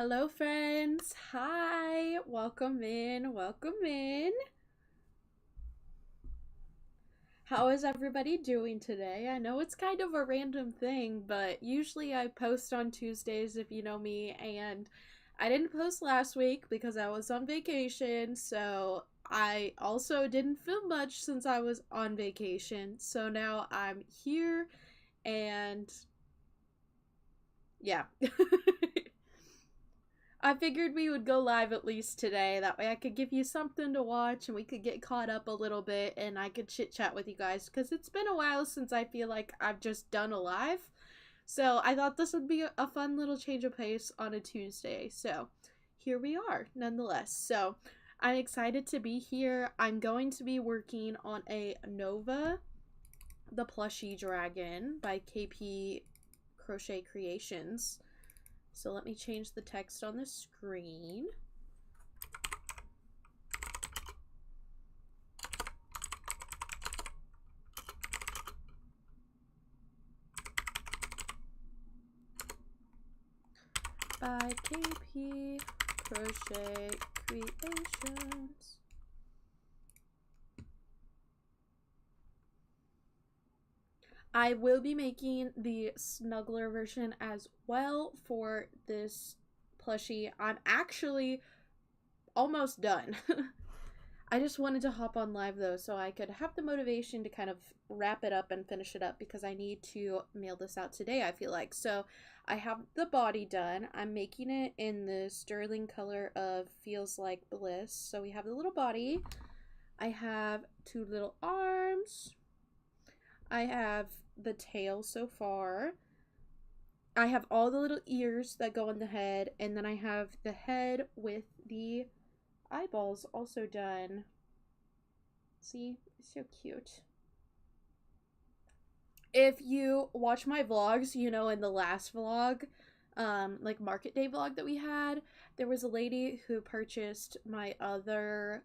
Hello, friends. Hi. Welcome in. Welcome in. How is everybody doing today? I know it's kind of a random thing, but usually I post on Tuesdays if you know me, and I didn't post last week because I was on vacation, so I also didn't film much since I was on vacation. So now I'm here and yeah. I figured we would go live at least today. That way I could give you something to watch and we could get caught up a little bit and I could chit chat with you guys because it's been a while since I feel like I've just done a live. So I thought this would be a fun little change of pace on a Tuesday. So here we are nonetheless. So I'm excited to be here. I'm going to be working on a Nova, the plushie dragon by KP Crochet Creations. So let me change the text on the screen. By KP Crochet Creations. I will be making the snuggler version as well for this plushie. I'm actually almost done. I just wanted to hop on live though so I could have the motivation to kind of wrap it up and finish it up because I need to mail this out today, I feel like. So I have the body done. I'm making it in the sterling color of Feels Like Bliss. So we have the little body. I have two little arms. I have the tail so far. I have all the little ears that go on the head, and then I have the head with the eyeballs also done. See? It's so cute. If you watch my vlogs, you know in the last vlog, like market day vlog that we had, there was a lady who purchased my other,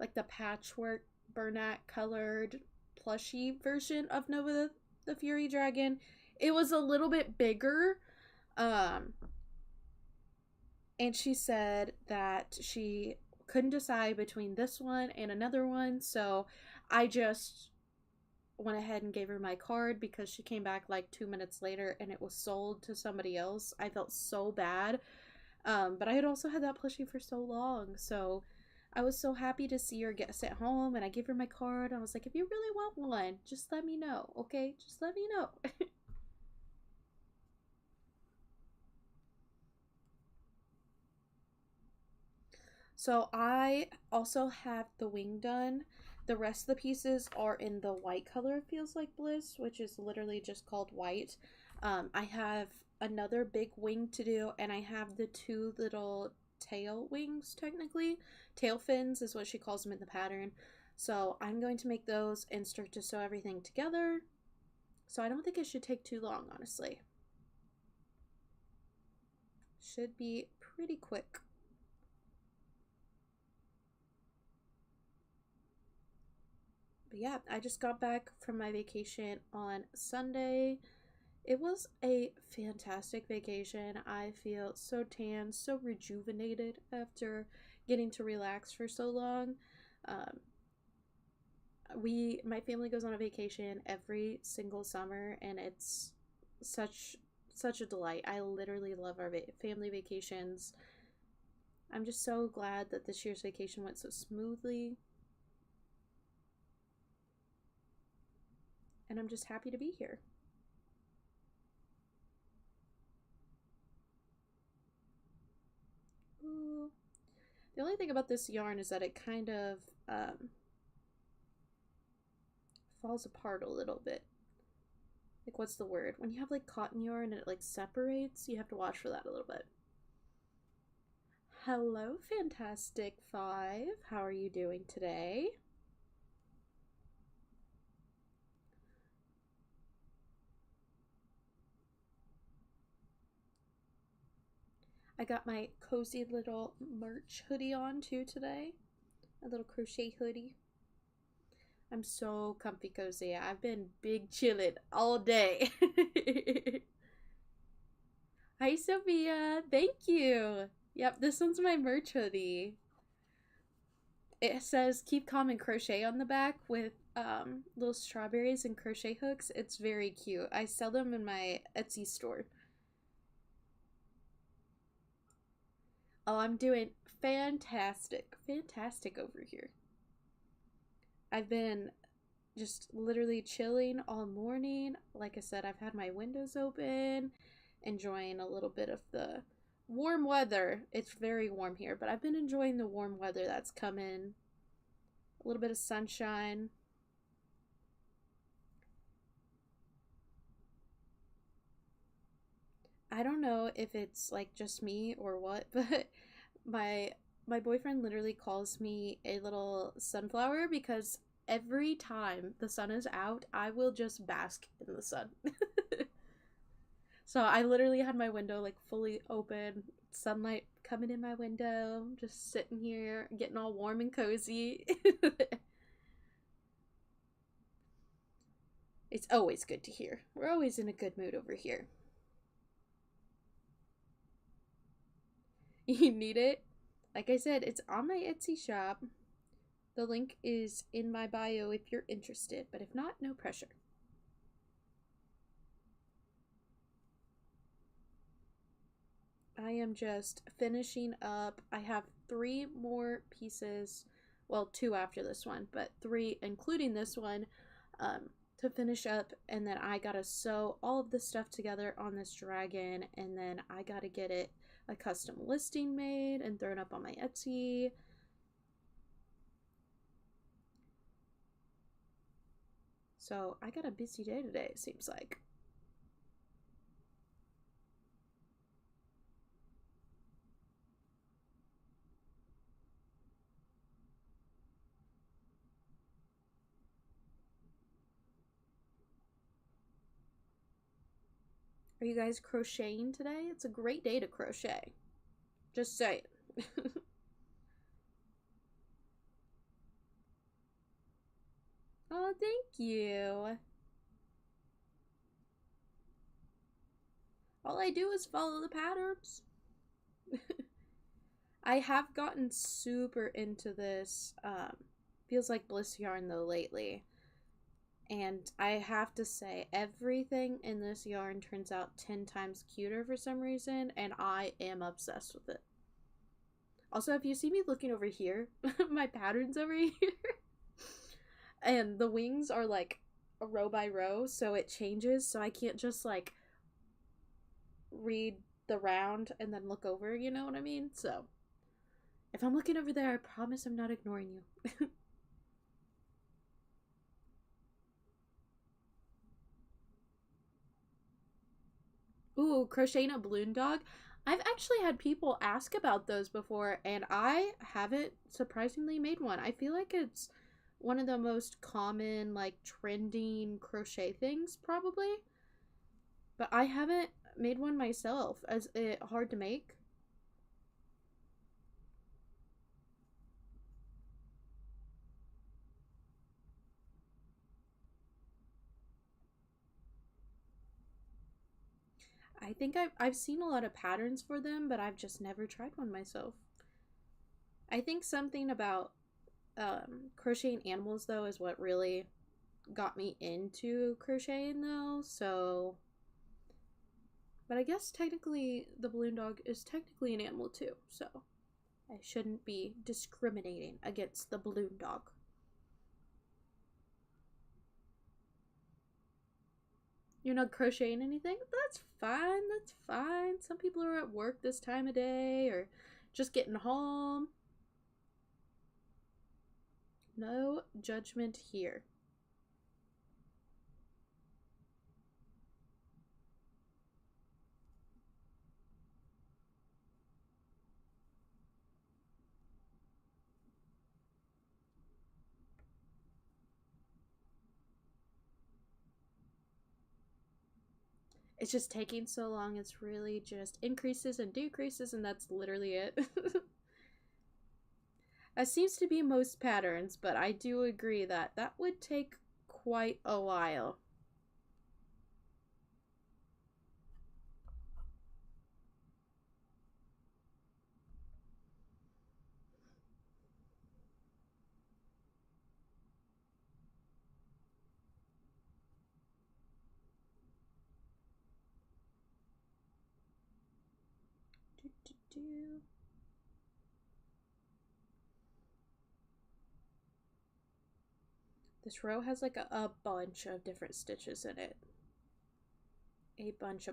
like the patchwork burlap colored plushie version of Nova the Fury Dragon. It was a little bit bigger, and she said that she couldn't decide between this one and another one, so I just went ahead and gave her my card because she came back like 2 minutes later and it was sold to somebody else. I felt so bad, but I had also had that plushie for so long, so I was so happy to see her get sent home, and I gave her my card. I was like, if you really want one, just let me know, okay? Just let me know. So I also have the wing done. The rest of the pieces are in the white color Feels Like Bliss, which is literally just called white. I have another big wing to do, and I have the two little tail wings, technically. Tail fins is what she calls them in the pattern. So I'm going to make those and start to sew everything together. So I don't think it should take too long, honestly. Should be pretty quick. But yeah, I just got back from my vacation on Sunday. It was a fantastic vacation. I feel so tan, so rejuvenated after getting to relax for so long. Um, my family goes on a vacation every single summer, and it's such a delight. I literally love our family vacations. I'm just so glad that this year's vacation went so smoothly. And I'm just happy to be here. Ooh. The only thing about this yarn is that it kind of falls apart a little bit. Like, what's the word? When you have like cotton yarn and it like separates, you have to watch for that a little bit. Hello, Fantastic Five. How are you doing today? I got my cozy little merch hoodie on too today. A little crochet hoodie. I'm so comfy cozy. I've been big chillin' all day. Hi, Sophia. Thank you. Yep, this one's my merch hoodie. It says keep calm and crochet on the back with little strawberries and crochet hooks. It's very cute. I sell them in my Etsy store. Oh, I'm doing fantastic. Fantastic over here. I've been just literally chilling all morning. Like I said, I've had my windows open, enjoying a little bit of the warm weather. It's very warm here, but I've been enjoying the warm weather that's come in. A little bit of sunshine. I don't know if it's like just me or what, but my my boyfriend literally calls me a little sunflower because every time the sun is out, I will just bask in the sun. So I literally had my window like fully open, sunlight coming in my window, just sitting here getting all warm and cozy. It's always good to hear. We're always in a good mood over here. You need it? Like I said, it's on my Etsy shop. The link is in my bio if you're interested, but if not, no pressure. I am just finishing up. I have 3 more pieces, well, 2 after this one, but 3 including this one, to finish up, and then I gotta sew all of this stuff together on this dragon, and then I gotta get it a custom listing made and thrown up on my Etsy. So I got a busy day today, it seems like. Are you guys crocheting today? It's a great day to crochet. Just say it. Oh, thank you. All I do is follow the patterns. I have gotten super into this, feels like bliss yarn though lately. And I have to say, everything in this yarn turns out 10 times cuter for some reason, and I am obsessed with it. Also, if you see me looking over here, my pattern's over here, and the wings are like a row by row, so it changes, so I can't just like read the round and then look over, you know what I mean? So if I'm looking over there, I promise I'm not ignoring you. Ooh, crocheting a balloon dog. I've actually had people ask about those before, and I haven't surprisingly made one. I feel like it's one of the most common, like, trending crochet things, probably. But I haven't made one myself. Is it hard to make? I think I've seen a lot of patterns for them, but I've just never tried one myself. I think something about crocheting animals, though, is what really got me into crocheting, though, so... But I guess technically the balloon dog is technically an animal, too, so I shouldn't be discriminating against the balloon dog. You're not crocheting anything? That's fine, that's fine. Some people are at work this time of day or just getting home. No judgment here. It's just taking so long. It's really just increases and decreases, and that's literally it. That seems to be most patterns, but I do agree that that would take quite a while. This row has like a bunch of different stitches in it. A bunch.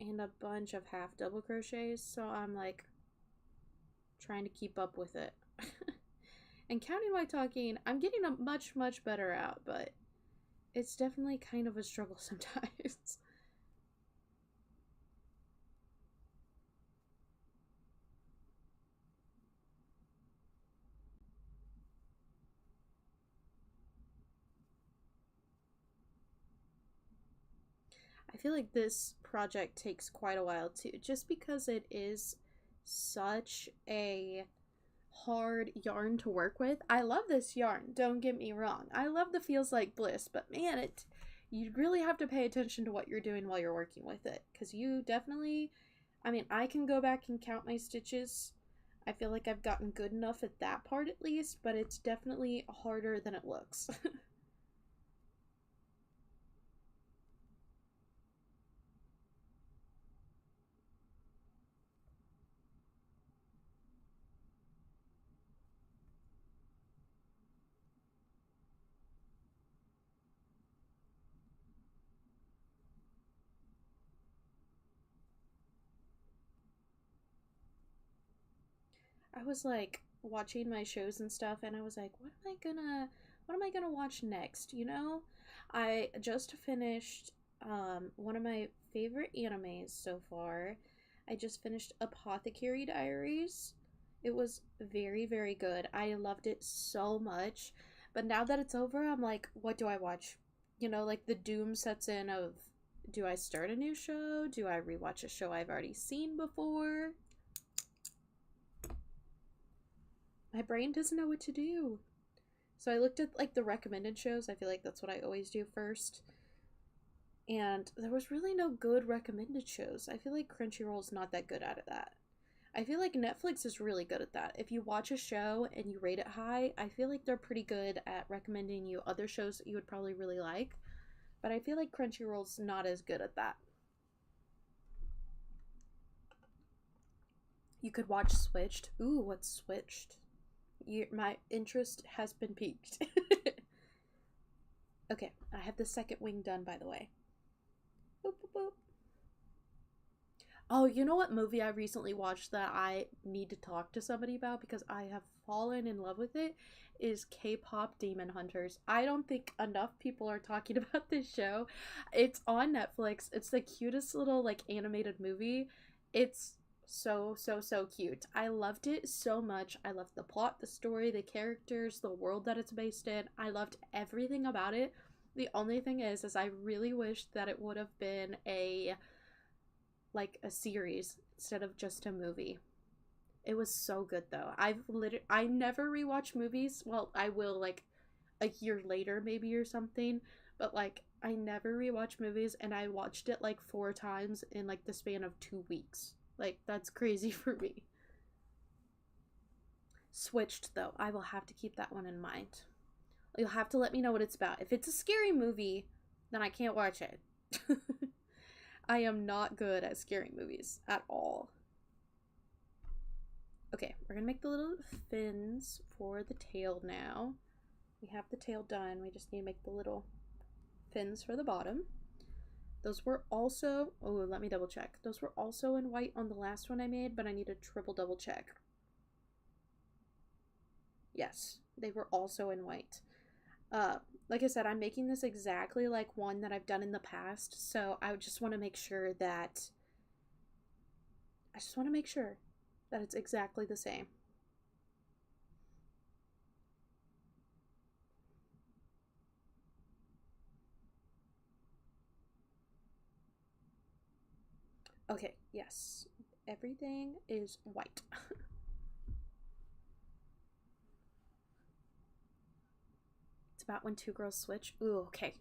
And a bunch of half double crochets, so I'm like trying to keep up with it. And counting while talking, I'm getting a much better out, but it's definitely kind of a struggle sometimes. I feel like this project takes quite a while too, just because it is such a hard yarn to work with. I love this yarn, don't get me wrong. I love the Feels Like Bliss, but man, you really have to pay attention to what you're doing while you're working with it, because you definitely, I mean, I can go back and count my stitches. I feel like I've gotten good enough at that part at least, but it's definitely harder than it looks. I was like watching my shows and stuff, and I was like, what am I gonna watch next, you know? I just finished one of my favorite animes so far. I just finished Apothecary Diaries. It was very good. I loved it so much. But now that it's over, I'm like, what do I watch? You know, like the doom sets in of, do I start a new show? Do I rewatch a show I've already seen before? My brain doesn't know what to do. So I looked at like the recommended shows. I feel like that's what I always do first. And there was really no good recommended shows. I feel like Crunchyroll's not that good at that. I feel like Netflix is really good at that. If you watch a show and you rate it high, I feel like they're pretty good at recommending you other shows that you would probably really like. But I feel like Crunchyroll's not as good at that. You could watch Switched. Ooh, what's Switched? My interest has been piqued. Okay, I have the second wing done, by the way. Boop, boop, boop. Oh, you know what movie I recently watched that I need to talk to somebody about because I have fallen in love with it is K-pop Demon Hunters. I don't think enough people are talking about this show. It's on Netflix. It's the cutest little like animated movie. It's so cute. I loved it so much. I loved the plot, the story, the characters, the world that it's based in. I loved everything about it. The only thing is I really wish that it would have been a series instead of just a movie. It was so good though. I never rewatch movies. Well, I will like a year later maybe or something, but like I never rewatch movies, and I watched it like 4 times in like the span of 2 weeks. Like that's crazy for me. Switched though. I will have to keep that one in mind. You'll have to let me know what it's about. If it's a scary movie, then I can't watch it. I am not good at scary movies at all. Okay, we're gonna make the little fins for the tail now. We have the tail done. We just need to make the little fins for the bottom. Those were also, oh, let me double check. Those were also in white on the last one I made, but I need to triple double check. Yes, they were also in white. Like I said, I'm making this exactly like one that I've done in the past, so I just want to make sure that it's exactly the same. Okay, yes. Everything is white. It's about when two girls switch. Ooh, okay.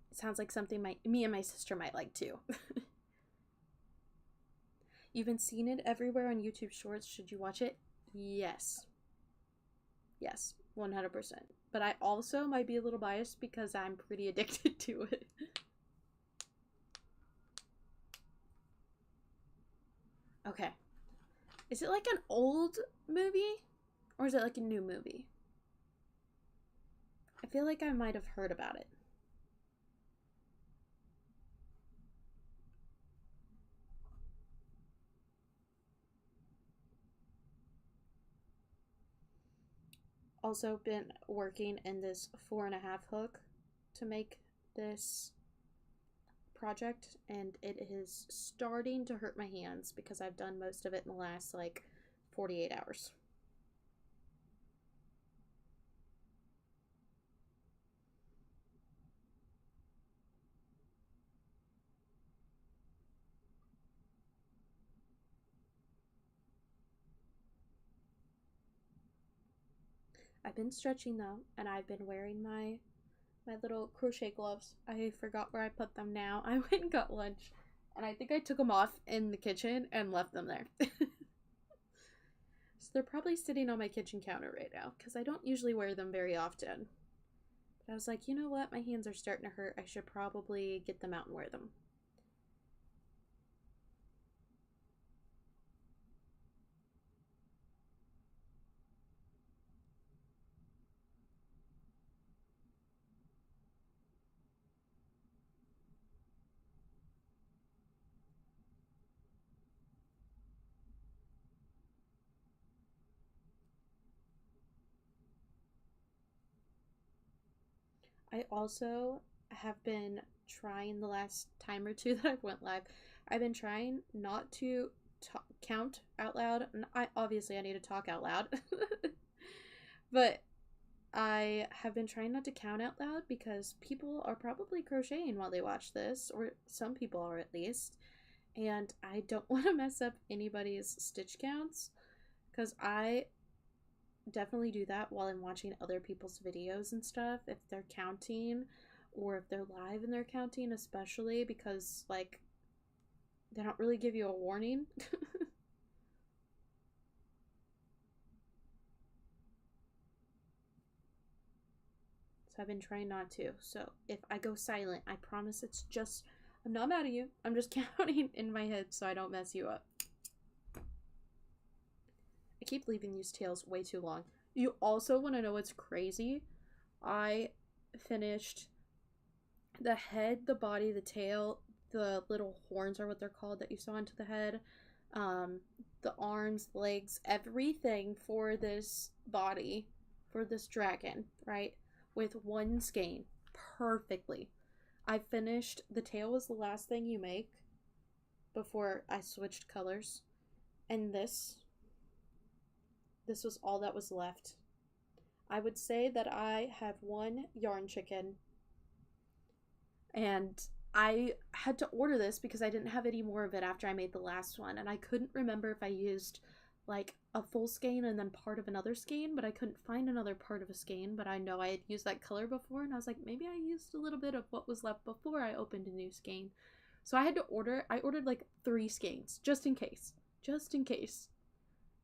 It sounds like something me and my sister might like too. You've been seeing it everywhere on YouTube Shorts. Should you watch it? Yes. Yes, 100%. But I also might be a little biased because I'm pretty addicted to it. Okay. Is it like an old movie? Or is it like a new movie? I feel like I might have heard about it. Also been working in this 4.5 hook to make this project, and it is starting to hurt my hands because I've done most of it in the last like 48 hours. I've been stretching though, and I've been wearing my little crochet gloves. I forgot where I put them now. I went and got lunch, and I think I took them off in the kitchen and left them there. So they're probably sitting on my kitchen counter right now because I don't usually wear them very often. But I was like, you know what? My hands are starting to hurt. I should probably get them out and wear them. I also have been trying the last time or two that I went live. I've been trying not to count out loud. And I need to talk out loud. But I have been trying not to count out loud because people are probably crocheting while they watch this, or some people are at least. And I don't want to mess up anybody's stitch counts because I definitely do that while I'm watching other people's videos and stuff, if they're counting or if they're live and they're counting, especially because like they don't really give you a warning. So I've been trying not to. So if I go silent, I promise it's just, I'm not mad at you. I'm just counting in my head so I don't mess you up. I keep leaving these tails way too long. You also want to know what's crazy? I finished the head, the body, the tail, the little horns are what they're called that you saw into the head, the arms, legs, everything for this body, for this dragon, right? With one skein perfectly. I finished, the tail was the last thing you make before I switched colors. And this was all that was left. I would say that I have one yarn chicken, and I had to order this because I didn't have any more of it after I made the last one, and I couldn't remember if I used like a full skein and then part of another skein, but I couldn't find another part of a skein. But I know I had used that color before, and I was like, maybe I used a little bit of what was left before I opened a new skein. So I ordered like 3 skeins just in case,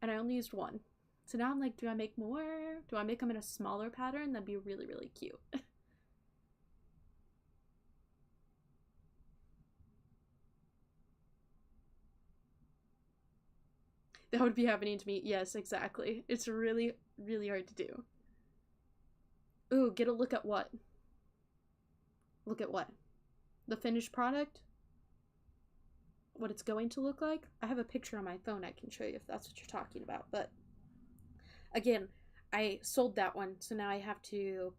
and I only used one. So now I'm like, do I make more? Do I make them in a smaller pattern? That'd be really, really cute. That would be happening to me. Yes, exactly. It's really, really hard to do. Ooh, get a look at what? Look at what? The finished product? What it's going to look like? I have a picture on my phone I can show you if that's what you're talking about. But again, I sold that one, so now I have to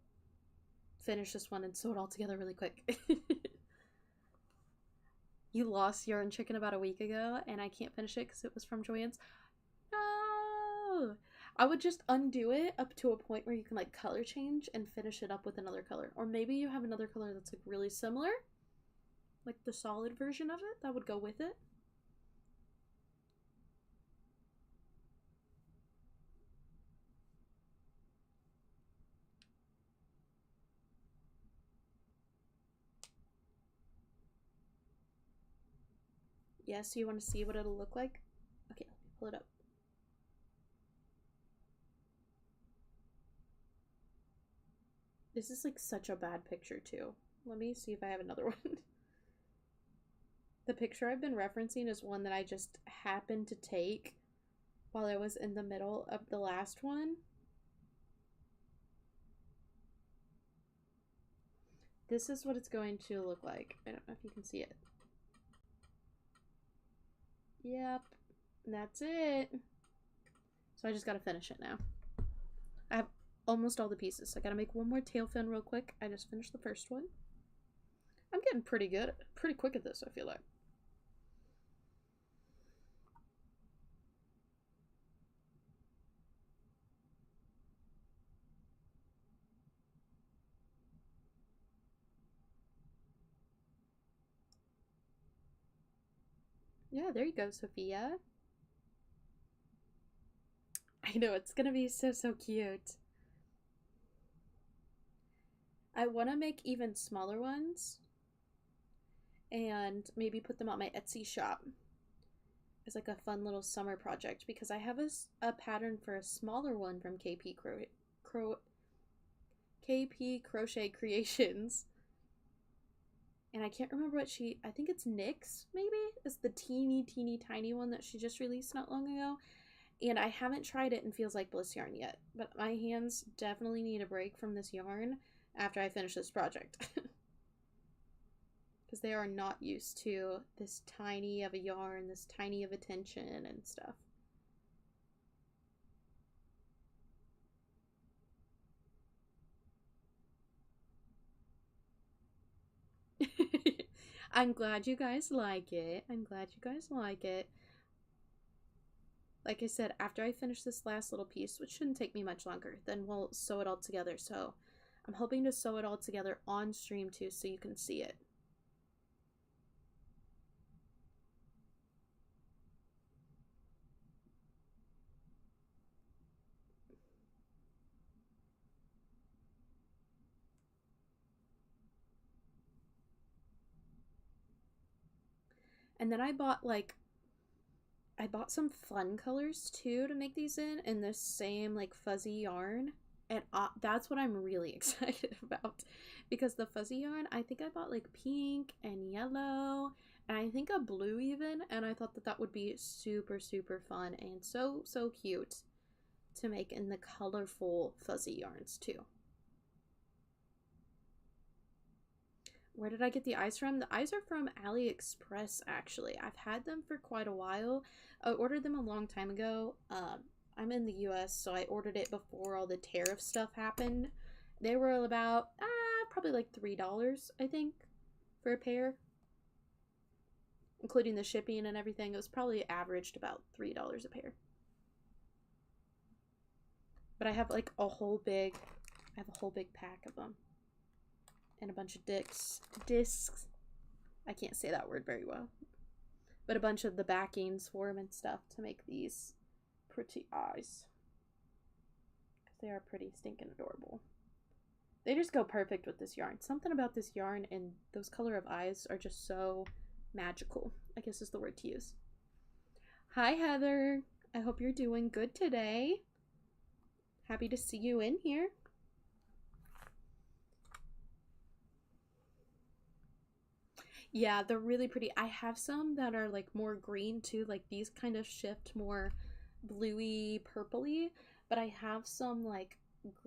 finish this one and sew it all together really quick. You lost Yarn Chicken about a week ago, and I can't finish it because it was from Joanne's. No! I would just undo it up to a point where you can like color change and finish it up with another color. Or maybe you have another color that's like really similar, like the solid version of it that would go with it. Yes, you want to see what it'll look like? Okay, let me pull it up. This is like such a bad picture too. Let me see if I have another one. The picture I've been referencing is one that I just happened to take while I was in the middle of the last one. This is what it's going to look like. I don't know if you can see it. Yep, that's it. So I just gotta finish it now. I have almost all the pieces. So I gotta make one more tail fin real quick. I just finished the first one. I'm getting pretty good, pretty quick at this, I feel like. Yeah, there you go, Sophia. I know, it's gonna be so cute. I want to make even smaller ones and maybe put them on my Etsy shop as like a fun little summer project, because I have a pattern for a smaller one from KP Crochet Creations. And I can't remember what I think it's NYX, maybe? It's the teeny tiny one that she just released not long ago. And I haven't tried it in Feels Like Bliss yarn yet, but my hands definitely need a break from this yarn after I finish this project. Because they are not used to this tiny of a yarn, this tiny of a tension and stuff. I'm glad you guys like it. I'm glad you guys like it. Like I said, after I finish this last little piece, which shouldn't take me much longer, then we'll sew it all together. So I'm hoping to sew it all together on stream too, so you can see it. And then I bought some fun colors too to make these in this same like fuzzy yarn. And that's what I'm really excited about, because the fuzzy yarn, I think I bought like pink and yellow and I think a blue even, and I thought that would be super fun and so cute to make in the colorful fuzzy yarns too. Where did I get the eyes from? The eyes are from AliExpress, actually. I've had them for quite a while. I ordered them a long time ago. I'm in the US, so I ordered it before all the tariff stuff happened. They were about, probably like $3, I think, for a pair. Including the shipping and everything. It was probably averaged about $3 a pair. But I have like a whole big pack of them. And a bunch of discs. I can't say that word very well. But a bunch of the backings for them and stuff to make these pretty eyes. Because they are pretty stinking adorable. They just go perfect with this yarn. Something about this yarn and those color of eyes are just so magical, I guess is the word to use. Hi, Heather. I hope you're doing good today. Happy to see you in here. Yeah, they're really pretty. I have some that are like more green too, like these kind of shift more bluey purpley, but I have some like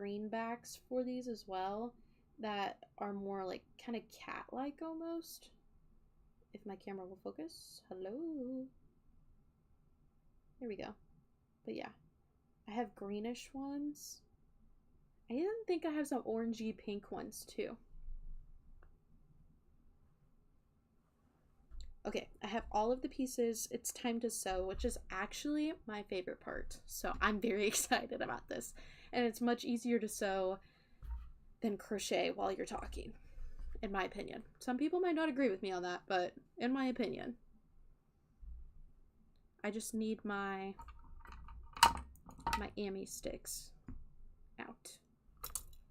greenbacks for these as well that are more like kind of cat-like almost. If my camera will focus. Hello. There we go. But yeah, I have greenish ones. I even think I have some orangey pink ones too. Okay, I have all of the pieces. It's time to sew, which is actually my favorite part. So I'm very excited about this. And it's much easier to sew than crochet while you're talking, in my opinion. Some people might not agree with me on that, but in my opinion. I just need my Amy sticks out,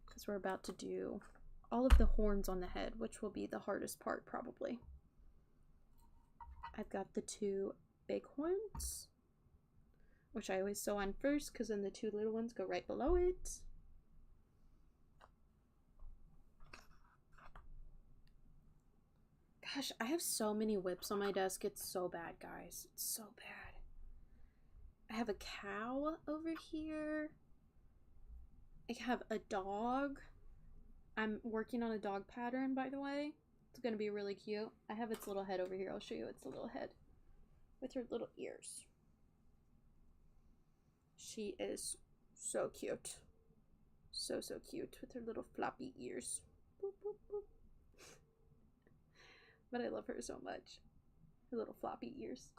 because we're about to do all of the horns on the head, which will be the hardest part probably. I've got the two big horns, which I always sew on first because then the two little ones go right below it. Gosh, I have so many whips on my desk. It's so bad, guys. It's so bad. I have a cow over here. I have a dog. I'm working on a dog pattern, by the way. It's gonna be really cute. I have its little head over here. I'll show you its little head with her little ears. She is so cute. So cute with her little floppy ears. Boop, boop, boop. But I love her so much. Her little floppy ears.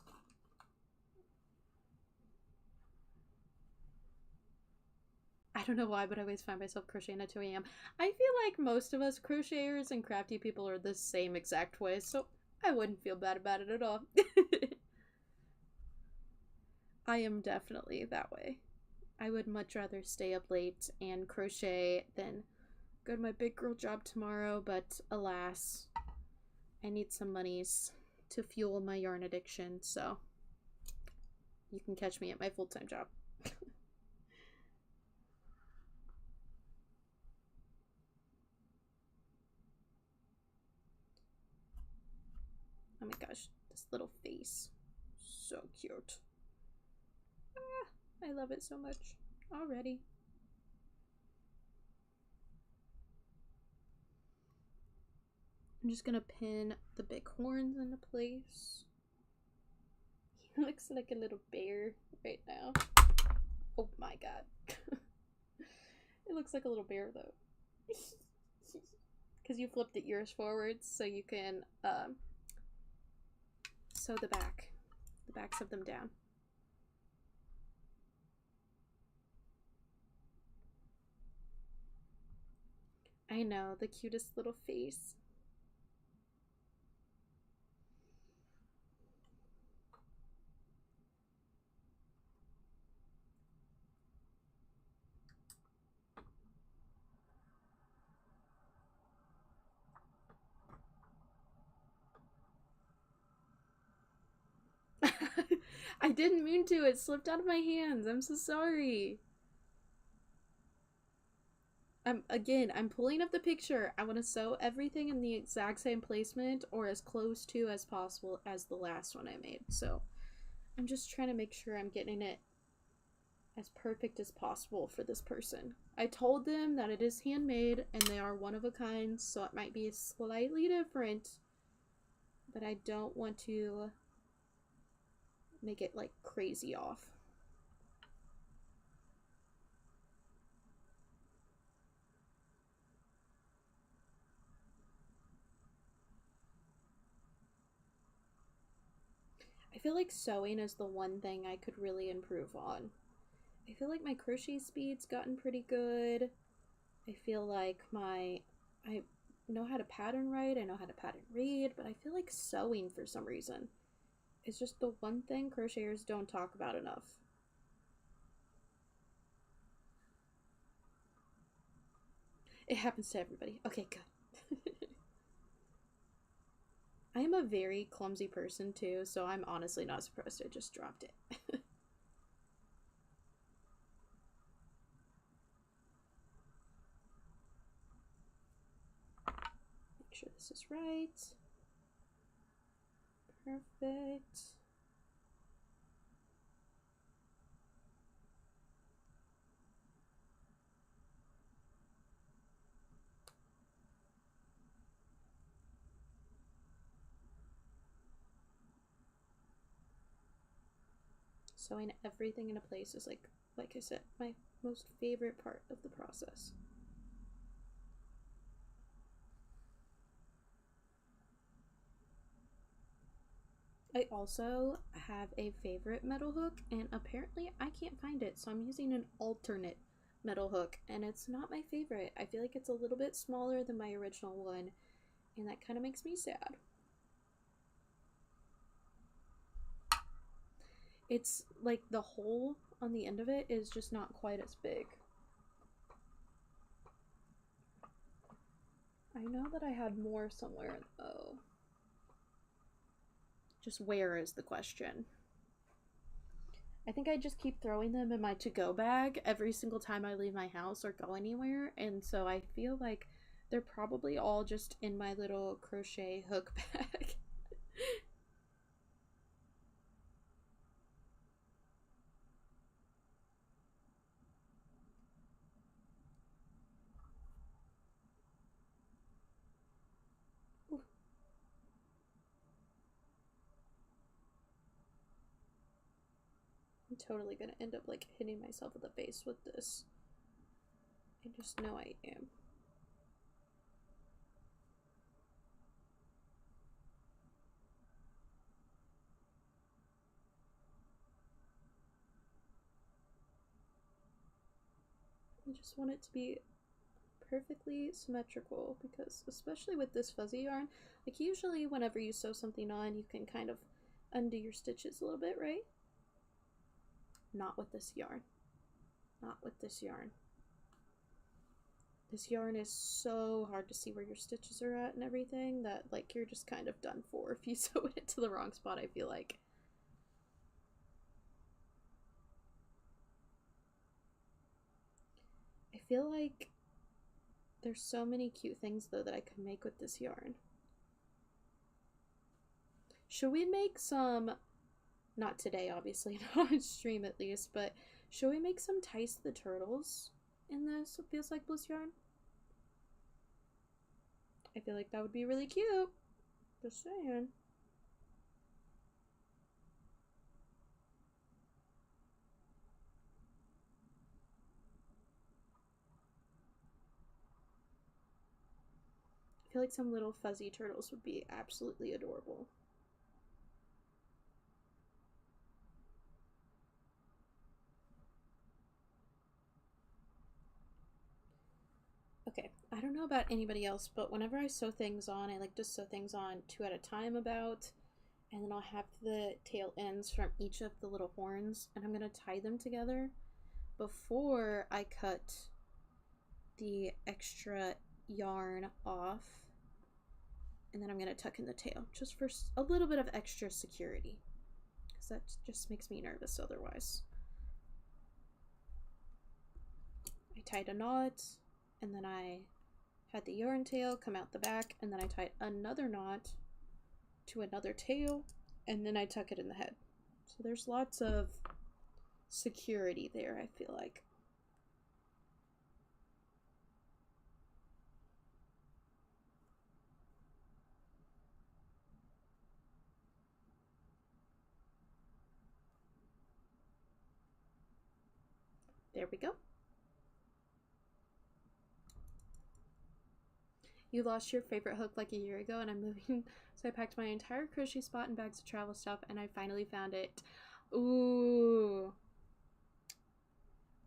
I don't know why, but I always find myself crocheting at 2 a.m. I feel like most of us crocheters and crafty people are the same exact way, so I wouldn't feel bad about it at all. I am definitely that way. I would much rather stay up late and crochet than go to my big girl job tomorrow, but alas, I need some monies to fuel my yarn addiction, so you can catch me at my full-time job. Oh my gosh, this little face. So cute. Ah, I love it so much already. I'm just gonna pin the big horns into place. He looks like a little bear right now. Oh my god. It looks like a little bear though. Because you flip the ears forwards so you can sew the backs of them down. I know, the cutest little face. I didn't mean to. It slipped out of my hands. I'm so sorry. I'm pulling up the picture. I want to sew everything in the exact same placement or as close to as possible as the last one I made. So I'm just trying to make sure I'm getting it as perfect as possible for this person. I told them that it is handmade and they are one of a kind, so it might be slightly different, but I don't want to make it like crazy off. I feel like sewing is the one thing I could really improve on. I feel like my crochet speed's gotten pretty good. I feel like I know how to pattern write, I know how to pattern read, but I feel like sewing for some reason is just the one thing crocheters don't talk about enough. It happens to everybody. Okay, good. I am a very clumsy person too, so I'm honestly not surprised I just dropped it. Make sure this is right. Perfect. Sewing everything into place is like I said, my most favorite part of the process. I also have a favorite metal hook, and apparently I can't find it, so I'm using an alternate metal hook, and it's not my favorite. I feel like it's a little bit smaller than my original one, and that kind of makes me sad. It's like the hole on the end of it is just not quite as big. I know that I had more somewhere though. Just where is the question? I think I just keep throwing them in my to-go bag every single time I leave my house or go anywhere, and so I feel like They're probably all just in my little crochet hook bag. I'm totally gonna end up like hitting myself in the face with this. I just know I am. I just want it to be perfectly symmetrical because especially with this fuzzy yarn, like usually whenever you sew something on, you can kind of undo your stitches a little bit, right? Not with this yarn. Not with this yarn. This yarn is so hard to see where your stitches are at and everything that like you're just kind of done for if you sew it to the wrong spot, I feel like. I feel like there's so many cute things though that I could make with this yarn. Should we make some, not today obviously, not on stream at least, but should we make some Tice the Turtles in this? It feels like Bliss yarn. I feel like that would be really cute. Just saying. I feel like some little fuzzy turtles would be absolutely adorable. Okay, I don't know about anybody else, but whenever I sew things on, I like to sew things on 2 at a time about, and then I'll have the tail ends from each of the little horns, and I'm going to tie them together before I cut the extra yarn off, and then I'm going to tuck in the tail, just for a little bit of extra security, because that just makes me nervous otherwise. I tied a knot, and then I had the yarn tail come out the back, and then I tied another knot to another tail, and then I tuck it in the head. So there's lots of security there, I feel like. There we go. You lost your favorite hook like a year ago and I'm moving, so I packed my entire crochet spot in bags of travel stuff and I finally found it. Ooh.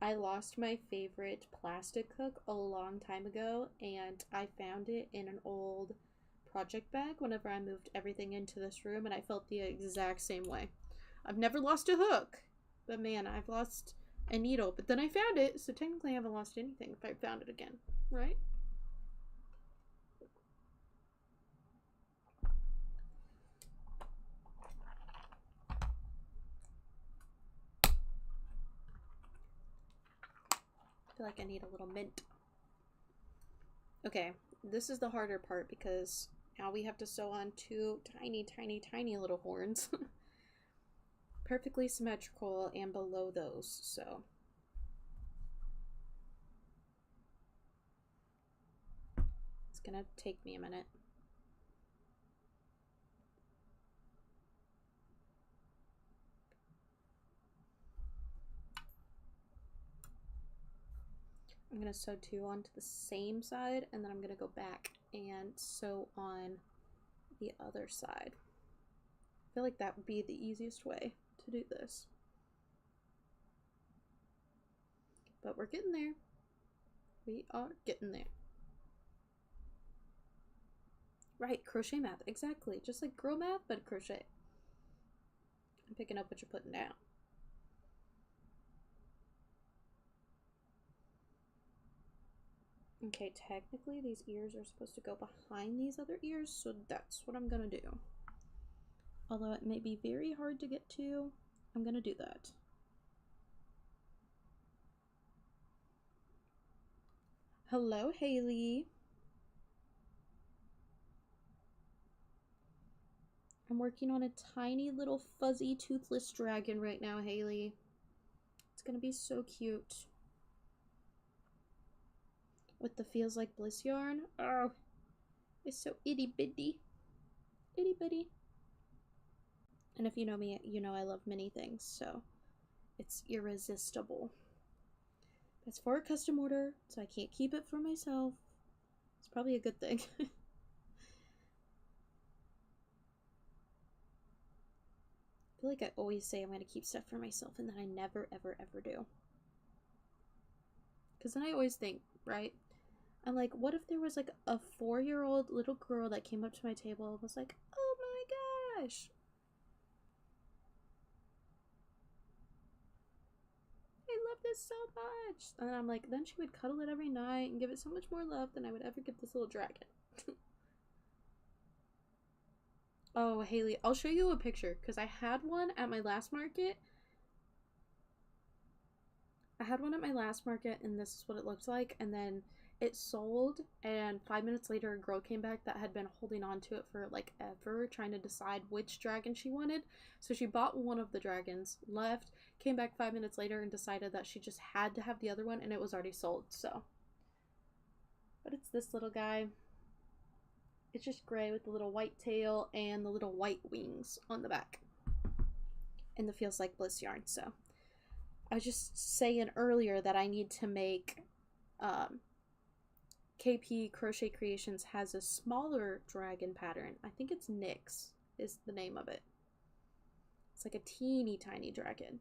I lost my favorite plastic hook a long time ago and I found it in an old project bag whenever I moved everything into this room, and I felt the exact same way. I've never lost a hook, but man, I've lost a needle, but then I found it, so technically I haven't lost anything if I found it again, right? I feel like I need a little mint. Okay, this is the harder part because now we have to sew on 2 tiny, tiny, tiny little horns. Perfectly symmetrical and below those, so. It's gonna take me a minute. I'm going to sew 2 onto the same side, and then I'm going to go back and sew on the other side. I feel like that would be the easiest way to do this. But we're getting there. We are getting there. Right, crochet math, exactly. Just like girl math, but crochet. I'm picking up what you're putting down. Okay, technically these ears are supposed to go behind these other ears, so that's what I'm gonna do. Although it may be very hard to get to, I'm gonna do that. Hello, Haley. I'm working on a tiny little fuzzy toothless dragon right now, Haley. It's gonna be so cute. With the feels like bliss yarn. Oh, it's so itty bitty. Itty bitty. And if you know me, you know I love many things, so it's irresistible. It's for a custom order, so I can't keep it for myself. It's probably a good thing. I feel like I always say I'm going to keep stuff for myself, and then I never, ever, ever do. Because then I always think, right? I'm like, what if there was like a 4-year-old little girl that came up to my table and was like, oh my gosh, I love this so much. And I'm like, then she would cuddle it every night and give it so much more love than I would ever give this little dragon. Oh, Haley, I'll show you a picture because I had one at my last market. And this is what it looked like. And then it sold, and 5 minutes later, a girl came back that had been holding on to it for like ever, trying to decide which dragon she wanted. So she bought one of the dragons, left, came back 5 minutes later, and decided that she just had to have the other one, and it was already sold. So, but it's this little guy. It's just gray with the little white tail and the little white wings on the back. And the feels like bliss yarn. So I was just saying earlier that I need to make KP Crochet Creations has a smaller dragon pattern. I think it's Nyx is the name of it. It's like a teeny tiny dragon.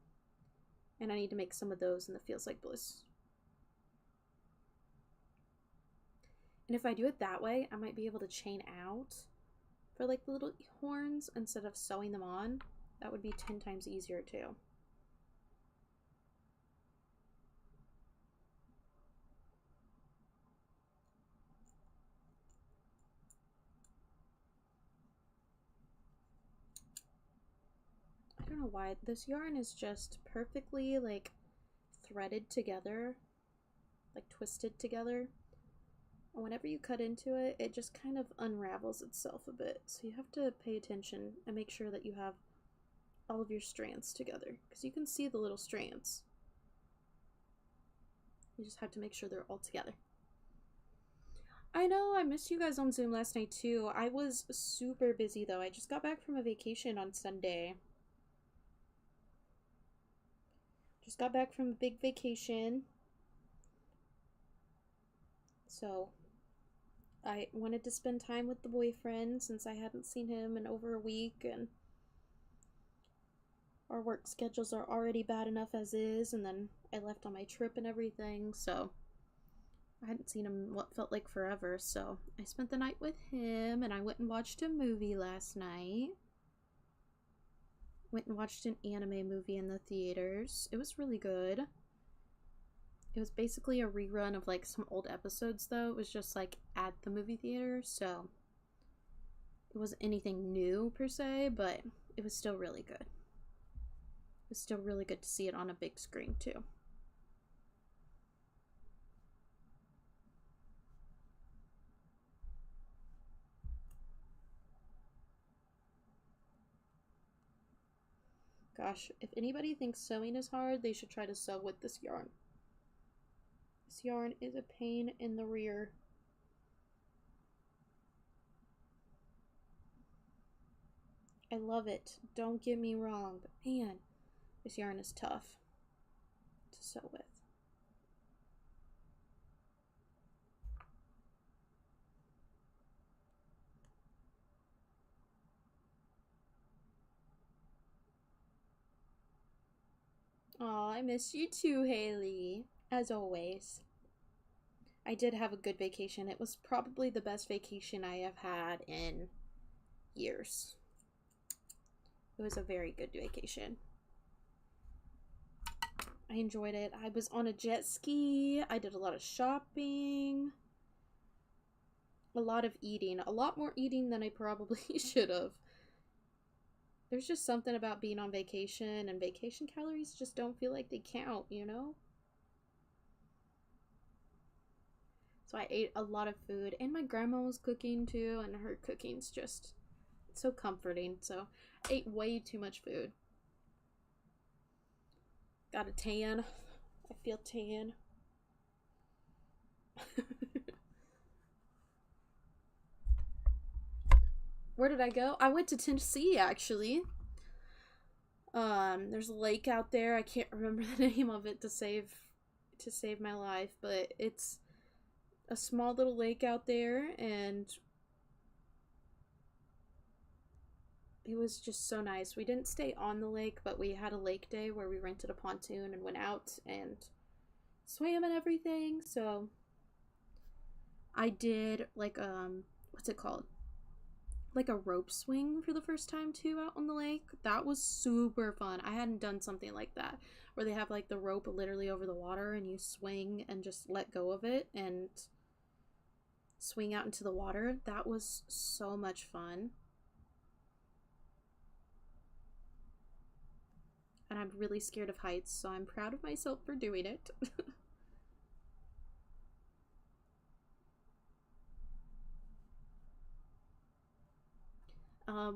And I need to make some of those in the feels like bliss. And if I do it that way, I might be able to chain out for like the little horns instead of sewing them on. That would be 10 times easier too. I don't know why. This yarn is just perfectly like threaded together, like twisted together. And whenever you cut into it, it just kind of unravels itself a bit. So you have to pay attention and make sure that you have all of your strands together, because you can see the little strands. You just have to make sure they're all together. I know, I missed you guys on Zoom last night too. I was super busy though. I just got back from a vacation on Sunday. Just got back from a big vacation. So I wanted to spend time with the boyfriend since I hadn't seen him in over a week, and our work schedules are already bad enough as is, and then I left on my trip and everything, so I hadn't seen him what felt like forever. So I spent the night with him, and I went and watched a movie last night. Went and watched an anime movie in the theaters. It was really good. It was basically a rerun of like some old episodes though. It was just like at the movie theater, so it wasn't anything new per se, but it was still really good. It was still really good to see it on a big screen too. Gosh, if anybody thinks sewing is hard, they should try to sew with this yarn. This yarn is a pain in the rear. I love it, don't get me wrong, but man, this yarn is tough to sew with. Aw, I miss you too, Haley, as always. I did have a good vacation. It was probably the best vacation I have had in years. It was a very good vacation. I enjoyed it. I was on a jet ski. I did a lot of shopping. A lot of eating. A lot more eating than I probably should have. There's just something about being on vacation, and vacation calories just don't feel like they count, you know? So I ate a lot of food, and my grandma was cooking too, and her cooking's just so comforting. So I ate way too much food. Got a tan. I feel tan. Where did I go? I went to Tennessee, actually. There's a lake out there. I can't remember the name of it to save my life, but it's a small little lake out there, and it was just so nice. We didn't stay on the lake, but we had a lake day where we rented a pontoon and went out and swam and everything. So I did like what's it called? Like a rope swing for the first time too out on the lake. That was super fun. I hadn't done something like that where they have like the rope literally over the water and you swing and just let go of it and swing out into the water. That was so much fun. And I'm really scared of heights, so I'm proud of myself for doing it.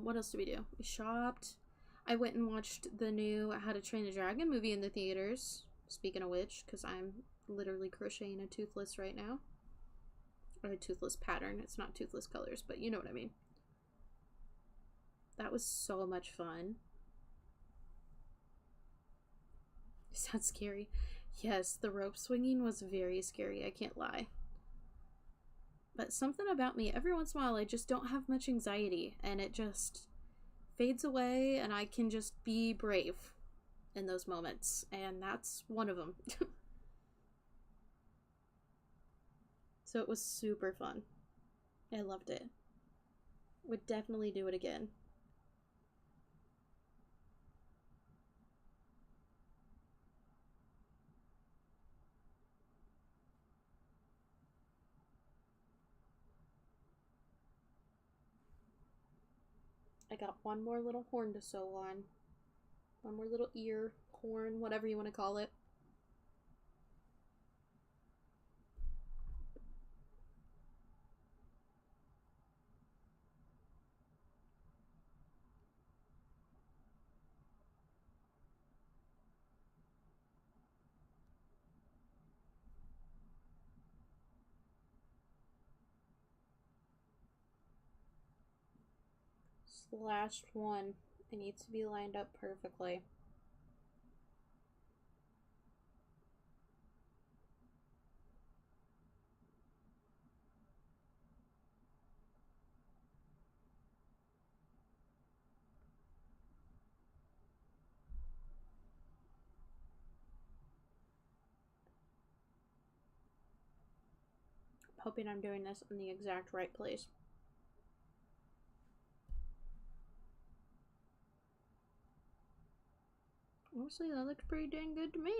What else did we do? We shopped. I went and watched the new How to Train a Dragon movie in the theaters. Speaking of which, because I'm literally crocheting a toothless right now. Or a toothless pattern. It's not toothless colors, but you know what I mean. That was so much fun. Sounds scary. Yes, the rope swinging was very scary, I can't lie. But something about me, every once in a while, I just don't have much anxiety, and it just fades away, and I can just be brave in those moments, and that's one of them. So it was super fun. I loved it. Would definitely do it again. I got one more little horn to sew on. One more little ear, horn, whatever you want to call it. It's the last one. It needs to be lined up perfectly. I'm hoping I'm doing this in the exact right place. Honestly, that looks pretty dang good to me.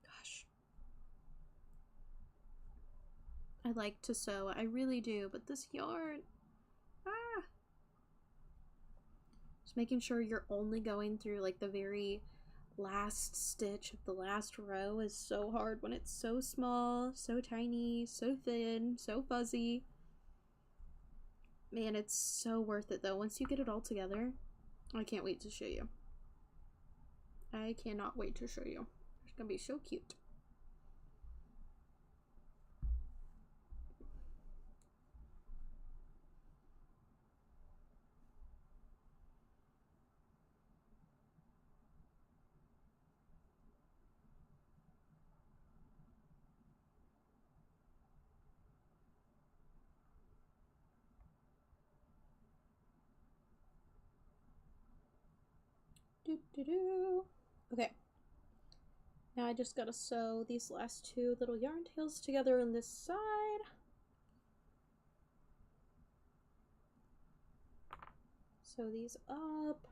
Gosh. I like to sew. I really do. But this yarn... Ah! Just making sure you're only going through like the very last stitch of the last row is so hard when it's so small, so tiny, so thin, so fuzzy. Man, it's so worth it though. Once you get it all together, I can't wait to show you. I cannot wait to show you. It's gonna be so cute. Okay. Now I just gotta sew these last two little yarn tails together on this side. Sew these up.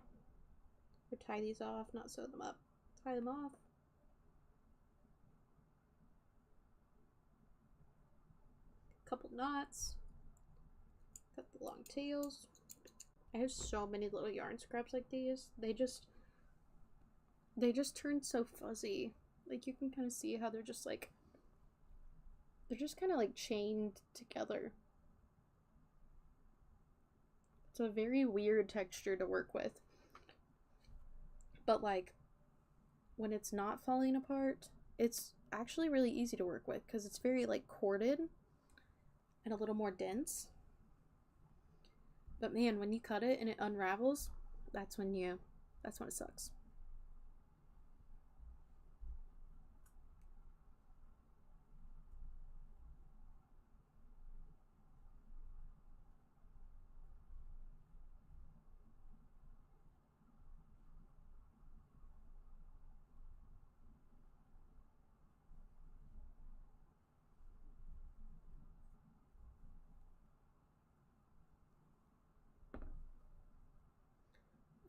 Or tie these off, not sew them up. Tie them off. Couple knots. Cut the long tails. I have so many little yarn scraps like these. They just They just turned so fuzzy. Like, you can kind of see how they're just like, they're just kind of like chained together. It's a very weird texture to work with. But like, when it's not falling apart, it's actually really easy to work with because it's very like corded and a little more dense. But man, when you cut it and it unravels, that's when it sucks.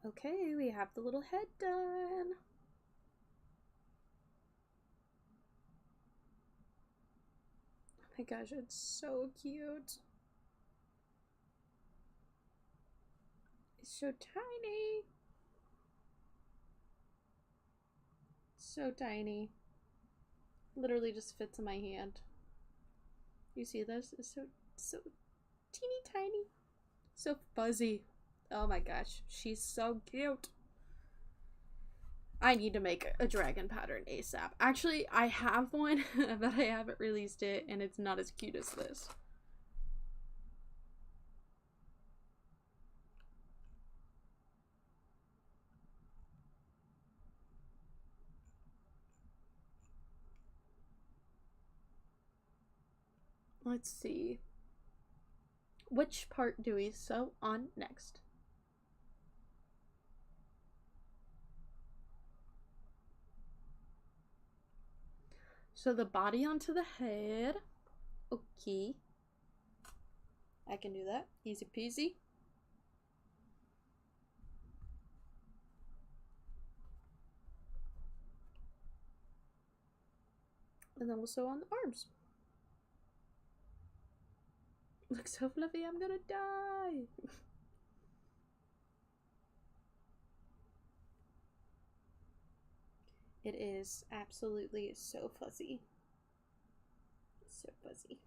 Okay, we have the little head done. Oh my gosh, it's so cute. It's so tiny. So tiny. Literally just fits in my hand. You see this? It's so teeny tiny. So fuzzy. Oh my gosh, she's so cute. I need to make a dragon pattern ASAP. Actually, I have one, but I haven't released it, and it's not as cute as this. Let's see. Which part do we sew on next? So the body onto the head. Okay. I can do that. Easy peasy. And then we'll sew on the arms. Looks so fluffy, I'm gonna die. It is absolutely so fuzzy. So fuzzy.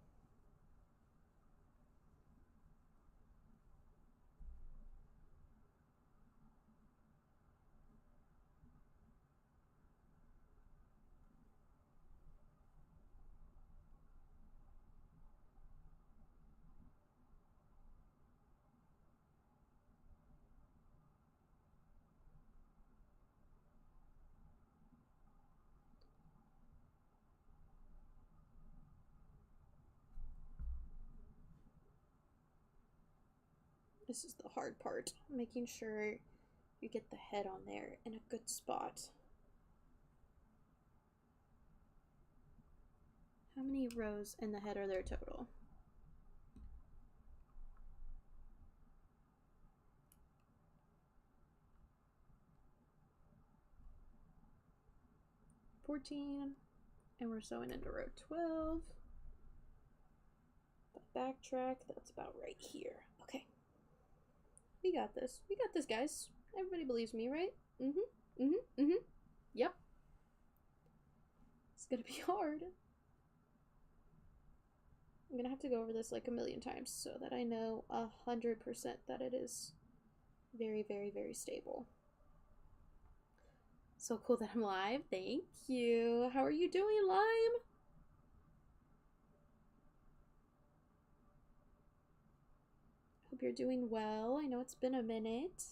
This is the hard part, making sure you get the head on there in a good spot. How many rows in the head are there total? 14, and we're sewing into row 12. Backtrack, that's about right here. Okay. We got this. We got this, guys. Everybody believes me, right? Yep. It's gonna be hard. I'm gonna have to go over this like a million times so that I know 100% that it is very, very, very stable. So cool that I'm live. Thank you. How are you doing, Lime? Hope you're doing well. I know it's been a minute.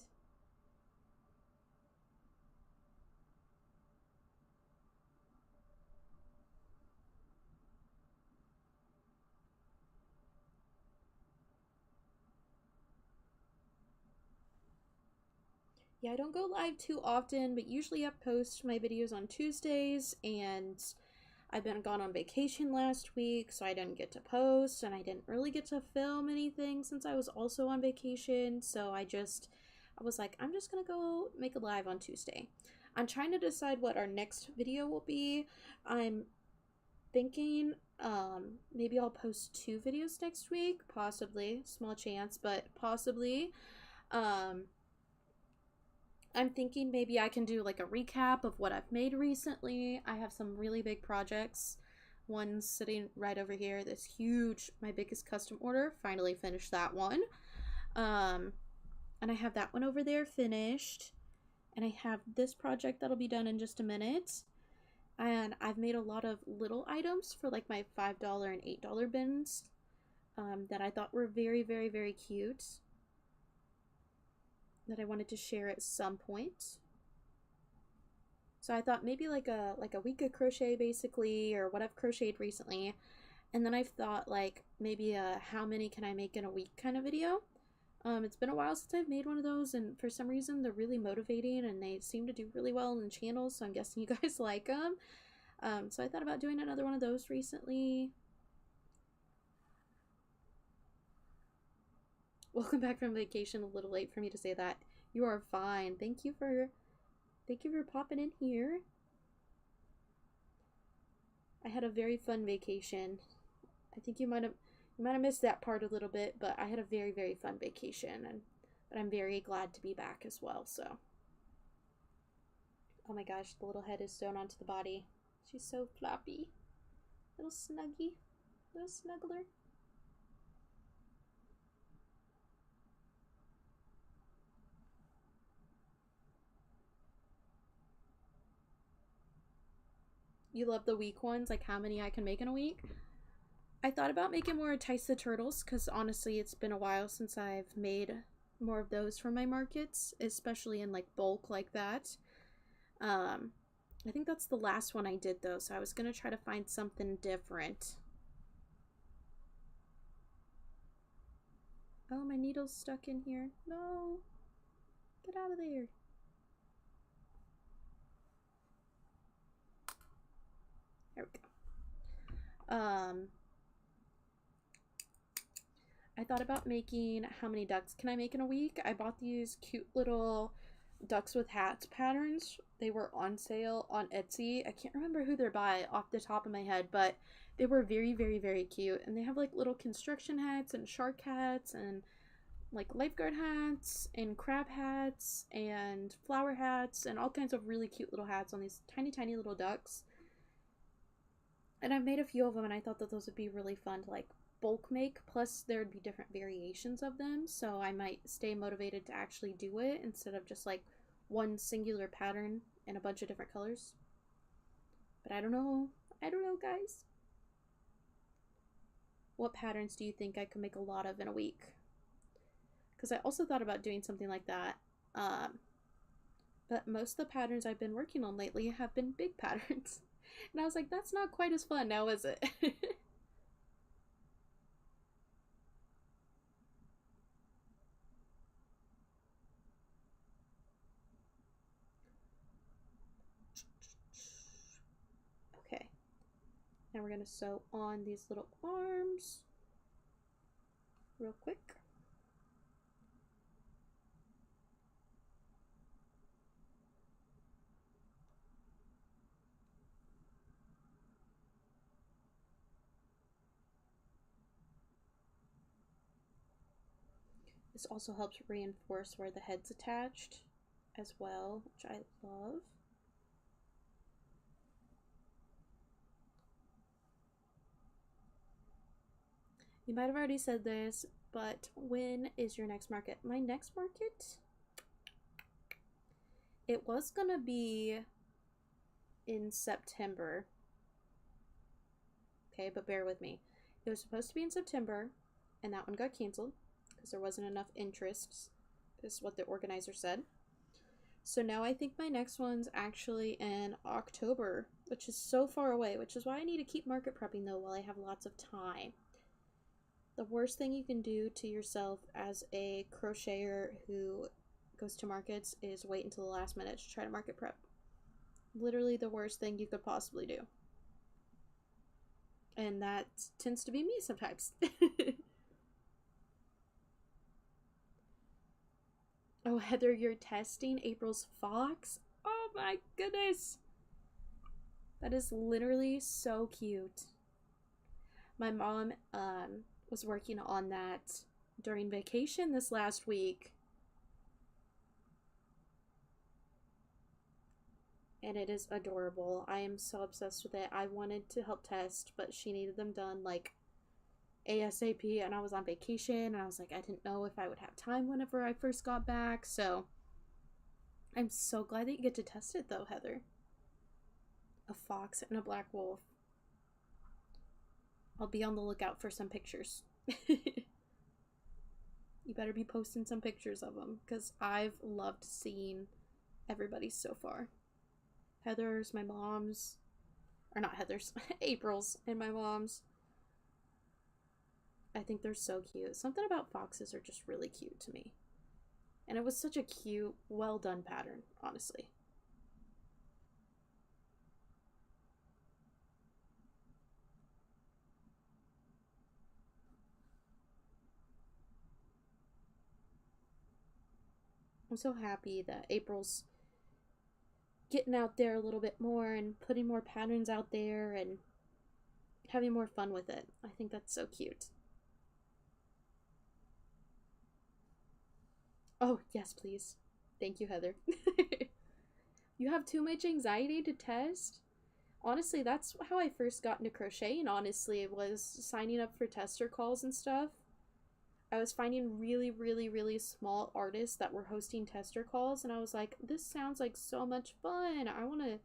Yeah, I don't go live too often, but usually I post my videos on Tuesdays, and I've been gone on vacation last week, so I didn't get to post, and I didn't really get to film anything since I was also on vacation, so I was like, I'm just gonna go make a live on Tuesday. I'm trying to decide what our next video will be. I'm thinking maybe I'll post 2 videos next week, possibly, small chance, but possibly. I'm thinking maybe I can do like a recap of what I've made recently. I have some really big projects. One's sitting right over here, this huge, my biggest custom order. Finally finished that one. Um, and I have that one over there finished. And I have this project that'll be done in just a minute. And I've made a lot of little items for like my $5 and $8 bins that I thought were very, very, very cute, that I wanted to share at some point. So I thought maybe like a week of crochet basically, or what I've crocheted recently. And then I've thought like maybe a how many can I make in a week kind of video. It's been a while since I've made one of those, and for some reason they're really motivating and they seem to do really well in the channel, so I'm guessing you guys like them. So I thought about doing another one of those recently. Welcome back from vacation. A little late for me to say that. You are fine. Thank you for popping in here. I had a very fun vacation. I think you might have missed that part a little bit, but I had a very, very fun vacation, but I'm very glad to be back as well. So, oh my gosh, the little head is sewn onto the body. She's so floppy, little snuggie, little snuggler. You love the week ones, like how many I can make in a week? I thought about making more Tice the Turtles, because honestly it's been a while since I've made more of those for my markets, especially in like bulk like that. I think that's the last one I did though, so I was going to try to find something different. Oh, my needle's stuck in here. No! Get out of there. There we go. I thought about making how many ducks can I make in a week. I bought these cute little ducks with hats patterns. They were on sale on Etsy. I can't remember who they're by off the top of my head, but they were very, very, very cute. And they have like little construction hats and shark hats and like lifeguard hats and crab hats and flower hats and all kinds of really cute little hats on these tiny, tiny little ducks. And I've made a few of them, and I thought that those would be really fun to like bulk make, plus there would be different variations of them, so I might stay motivated to actually do it instead of just like one singular pattern in a bunch of different colors. But I don't know guys. What patterns do you think I could make a lot of in a week? Because I also thought about doing something like that, but most of the patterns I've been working on lately have been big patterns. And I was like, that's not quite as fun now, is it? Okay. Now we're going to sew on these little arms real quick. This also helps reinforce where the head's attached as well, which I love. You might have already said this, but when is your next market? My next market? It was gonna be in September. Okay, but bear with me. It was supposed to be in September, and that one got canceled because there wasn't enough interest, is what the organizer said. So now I think my next one's actually in October, which is so far away, which is why I need to keep market prepping though while I have lots of time. The worst thing you can do to yourself as a crocheter who goes to markets is wait until the last minute to try to market prep. Literally the worst thing you could possibly do. And that tends to be me sometimes. Oh, Heather, you're testing April's fox? Oh my goodness. That is literally so cute. My mom was working on that during vacation this last week. and it is adorable. I am so obsessed with it. I wanted to help test, but she needed them done like ASAP, and I was on vacation, and I was like, I didn't know if I would have time whenever I first got back, so I'm so glad that you get to test it though, Heather. A fox and a black wolf. I'll be on the lookout for some pictures. You better be posting some pictures of them, because I've loved seeing everybody's so far. Heather's, my mom's, or not Heather's, April's and my mom's. I think they're so cute. Something about foxes are just really cute to me. And it was such a cute, well done pattern, honestly. I'm so happy that April's getting out there a little bit more and putting more patterns out there and having more fun with it. I think that's so cute. Oh, yes, please. Thank you, Heather. You have too much anxiety to test? Honestly, that's how I first got into crocheting, honestly. It was signing up for tester calls and stuff. I was finding really, really, really small artists that were hosting tester calls, and I was like, this sounds like so much fun. I want to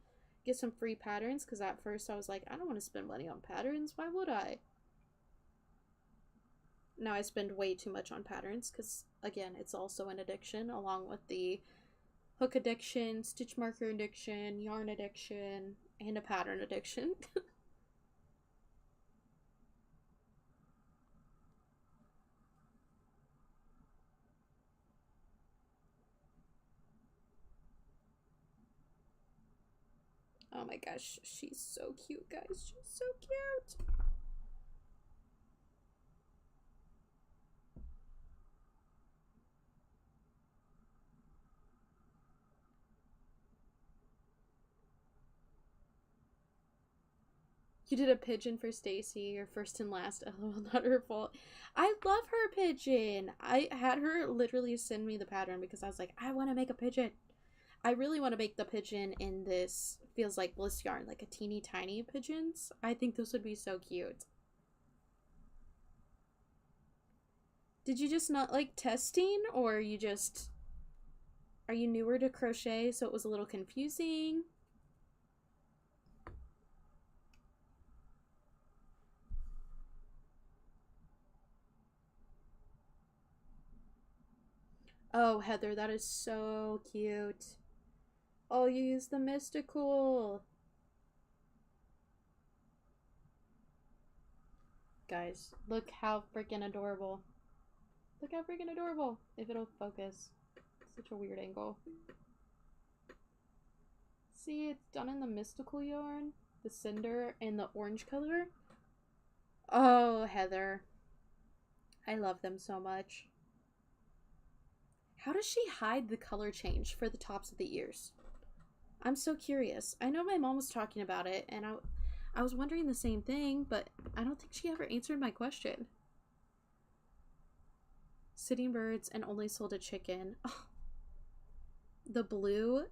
get some free patterns, because at first I was like, I don't want to spend money on patterns. Why would I? Now I spend way too much on patterns, because, again, it's also an addiction, along with the hook addiction, stitch marker addiction, yarn addiction, and a pattern addiction. Oh my gosh, she's so cute, guys. She's so cute. You did a pigeon for Stacy, your first and last. LOL, not her fault. I love her pigeon. I had her literally send me the pattern because I was like, I want to make a pigeon. I really want to make the pigeon in this feels like bliss yarn, like a teeny tiny pigeons. I think this would be so cute. Did you just not like testing, or are you newer to crochet so it was a little confusing? Oh, Heather, that is so cute. Oh, you used the mystical. Guys, look how freaking adorable. Look how freaking adorable. If it'll focus. Such a weird angle. See, it's done in the mystical yarn, the cinder, and the orange color. Oh, Heather. I love them so much. How does she hide the color change for the tops of the ears? I'm so curious. I know my mom was talking about it, and I was wondering the same thing, but I don't think she ever answered my question. Sitting birds and only sold a chicken. Oh, the blue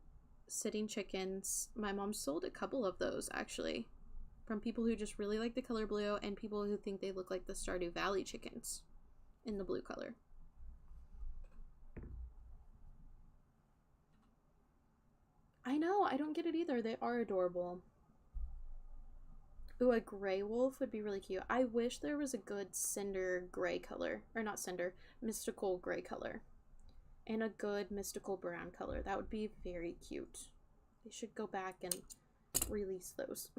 sitting chickens. My mom sold a couple of those, actually. From people who just really like the color blue and people who think they look like the Stardew Valley chickens in the blue color. I know, I don't get it either. They are adorable. Ooh, a gray wolf would be really cute. I wish there was a good cinder gray color. Or not cinder, mystical gray color. And a good mystical brown color. That would be very cute. They should go back and release those.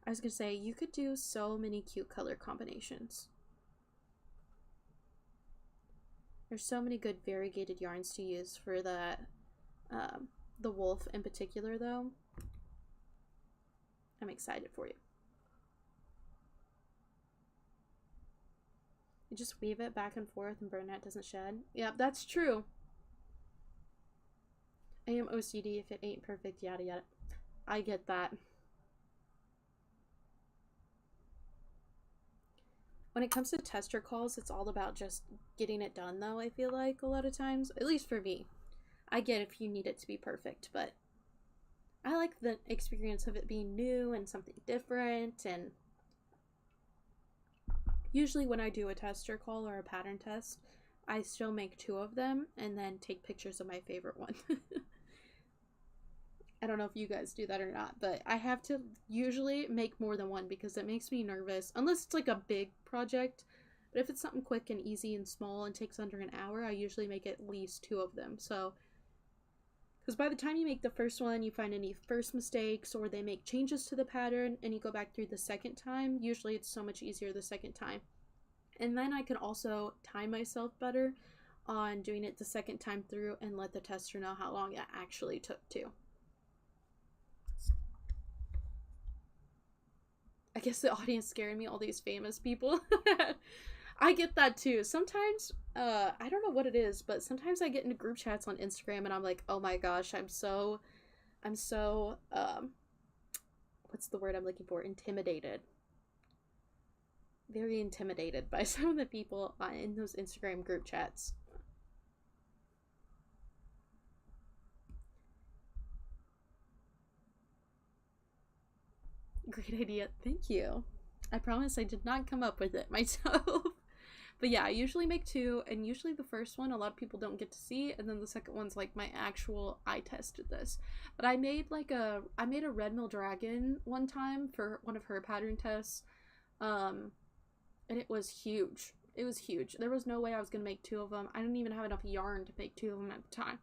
I was gonna say, you could do so many cute color combinations. There's so many good variegated yarns to use for the wolf in particular, though. I'm excited for you. You just weave it back and forth and burn it doesn't shed. Yeah, that's true. I am OCD if it ain't perfect, yada yada. I get that. When it comes to tester calls, it's all about just getting it done, though, I feel like a lot of times. At least for me. I get if you need it to be perfect, but I like the experience of it being new and something different. And usually when I do a tester call or a pattern test, I still make 2 of them and then take pictures of my favorite one. I don't know if you guys do that or not, but I have to usually make more than one because it makes me nervous. Unless it's like a big project. But if it's something quick and easy and small and takes under an hour, I usually make at least 2 of them. So, because by the time you make the first one, you find any first mistakes or they make changes to the pattern and you go back through the second time. Usually it's so much easier the second time. And then I can also time myself better on doing it the second time through and let the tester know how long it actually took too. I guess the audience scaring me, all these famous people. I get that too. Sometimes, I don't know what it is, but sometimes I get into group chats on Instagram and I'm like, oh my gosh, I'm so, what's the word I'm looking for? Intimidated. Very intimidated by some of the people in those Instagram group chats. Great idea. Thank you. I promise I did not come up with it myself. But yeah, I usually make 2, and usually the first one a lot of people don't get to see, and then the second one's like my actual I tested this. But I made a red mill dragon one time for one of her pattern tests. And it was huge. It was huge. There was no way I was gonna make 2 of them. I didn't even have enough yarn to make 2 of them at the time.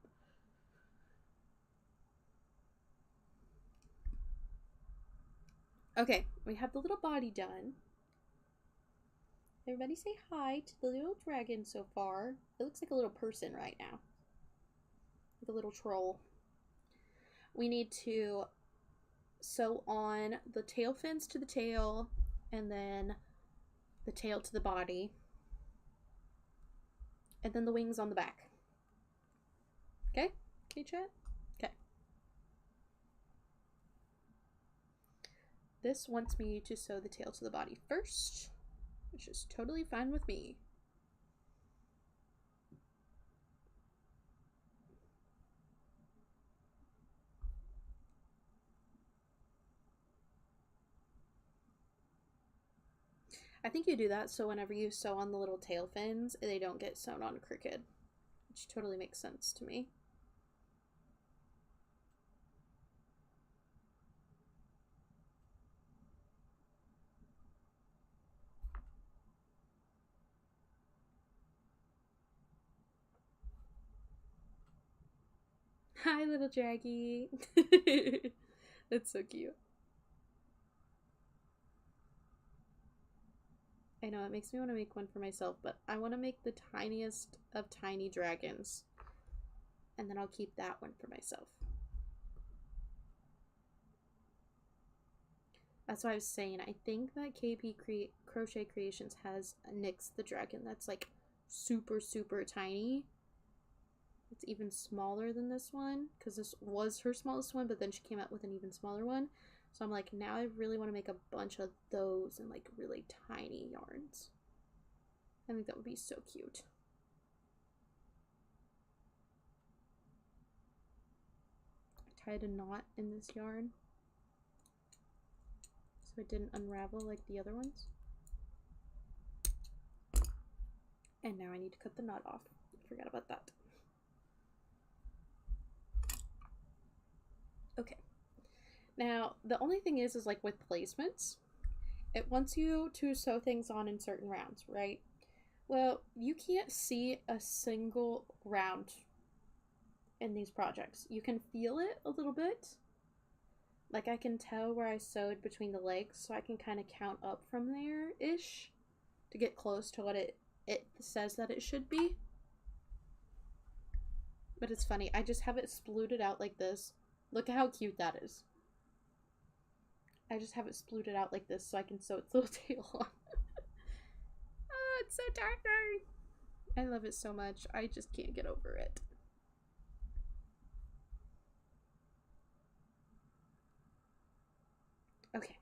Okay, we have the little body done. Everybody say hi to the little dragon so far. It looks like a little person right now. Like a little troll. We need to sew on the tail fins to the tail and then the tail to the body. And then the wings on the back. Okay? Okay, chat? Okay. This wants me to sew the tail to the body first, which is totally fine with me. I think you do that so whenever you sew on the little tail fins, they don't get sewn on crooked, which totally makes sense to me. Hi, little Jaggy. That's so cute. I know, it makes me want to make one for myself, but I want to make the tiniest of tiny dragons. And then I'll keep that one for myself. That's what I was saying. I think that Crochet Creations has Nyx the dragon that's like super, super tiny. It's even smaller than this one because this was her smallest one, but then she came out with an even smaller one. So I'm like, now I really want to make a bunch of those and like really tiny yarns. I think that would be so cute. I tied a knot in this yarn so it didn't unravel like the other ones. And now I need to cut the knot off. I forgot about that. Okay. Now, the only thing is like with placements, it wants you to sew things on in certain rounds, right? Well, you can't see a single round in these projects. You can feel it a little bit. Like I can tell where I sewed between the legs, so I can kind of count up from there-ish to get close to what it says that it should be. But it's funny, I just have it spluted out like this. Look at how cute that is. I just have it spluted out like this so I can sew its little tail on. Oh, it's so tiny. I love it so much. I just can't get over it. Okay.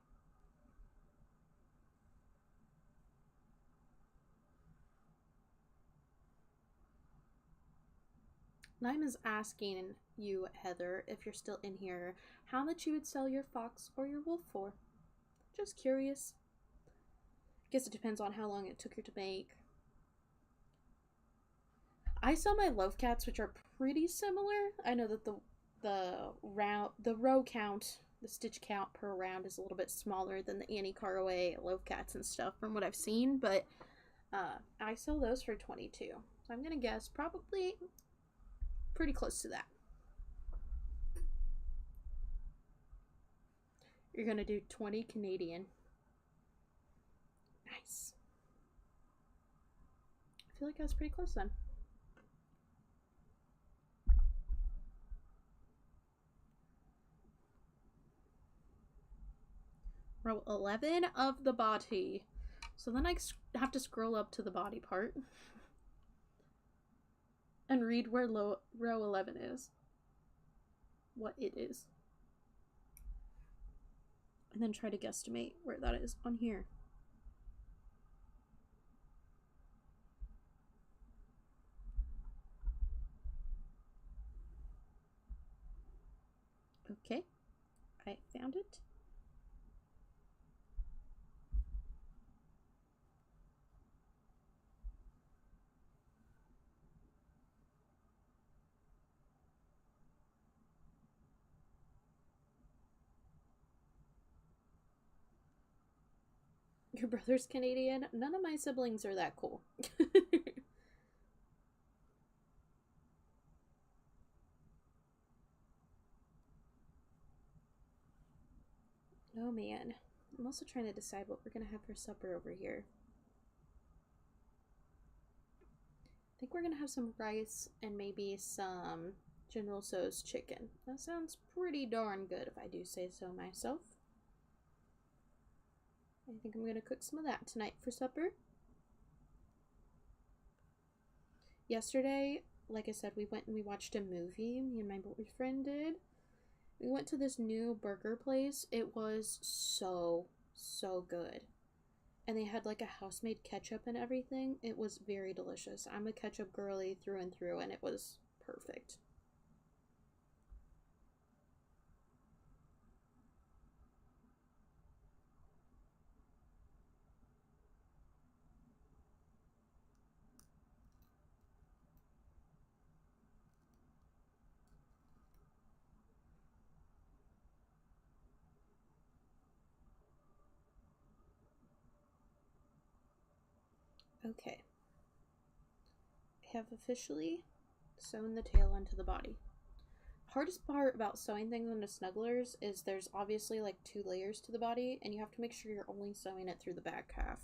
Lima's asking you, Heather, if you're still in here, how much you would sell your fox or your wolf for. Just curious. Guess it depends on how long it took you to make. I sell my loaf cats, which are pretty similar. I know that the row count, the stitch count per round is a little bit smaller than the Annie Caraway loaf cats and stuff from what I've seen, but I sell those for 22. So I'm gonna guess probably pretty close to that. You're gonna do 20 Canadian. Nice. I feel like I was pretty close then. Row 11 of the body. So then I have to scroll up to the body part and read where row 11 is. What it is. And then try to guesstimate where that is on here. Okay, I found it. Your brother's Canadian? None of my siblings are that cool. Oh man. I'm also trying to decide what we're gonna have for supper over here. I think we're gonna have some rice and maybe some General Tso's chicken. That sounds pretty darn good if I do say so myself. I think I'm gonna cook some of that tonight for supper. Yesterday, like I said, we went and we watched a movie. Me and my boyfriend did. We went to this new burger place. It was so good. And they had like a house-made ketchup and everything. It was very delicious. I'm a ketchup girly through and through, and it was perfect. Okay. I have officially sewn the tail onto the body. Hardest part about sewing things onto snugglers is there's obviously like 2 layers to the body, and you have to make sure you're only sewing it through the back half.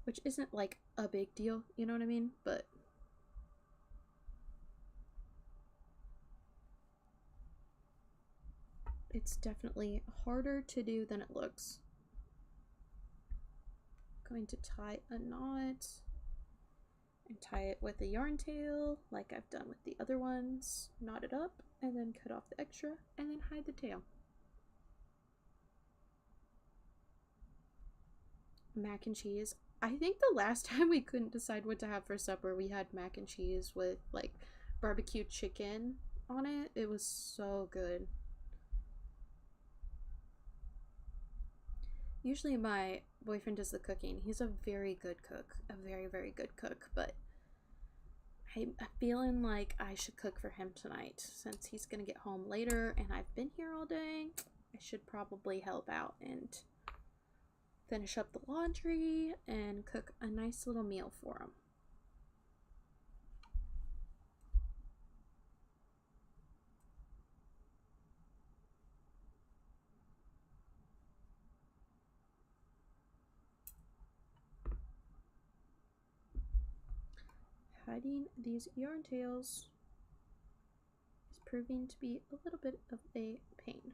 Which isn't like a big deal, you know what I mean? But it's definitely harder to do than it looks. I'm going to tie a knot and tie it with a yarn tail like I've done with the other ones. Knot it up and then cut off the extra and then hide the tail. Mac and cheese. I think the last time we couldn't decide what to have for supper, we had mac and cheese with like barbecue chicken on it. It was so good. Usually my boyfriend does the cooking. He's a very good cook, a very good cook, but I'm feeling like I should cook for him tonight since he's gonna get home later and I've been here all day. I should probably help out and finish up the laundry and cook a nice little meal for him. Hiding these yarn tails is proving to be a little bit of a pain.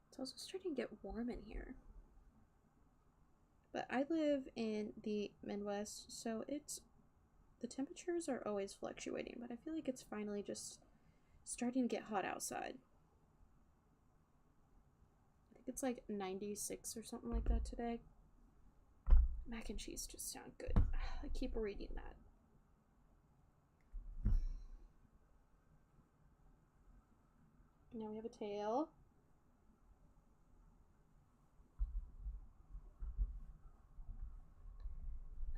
It's also starting to get warm in here. But I live in the Midwest, so it's The temperatures are always fluctuating, but I feel like it's finally just starting to get hot outside. I think it's like 96 or something like that today. Mac and cheese just sound good. I keep reading that. Now we have a tail.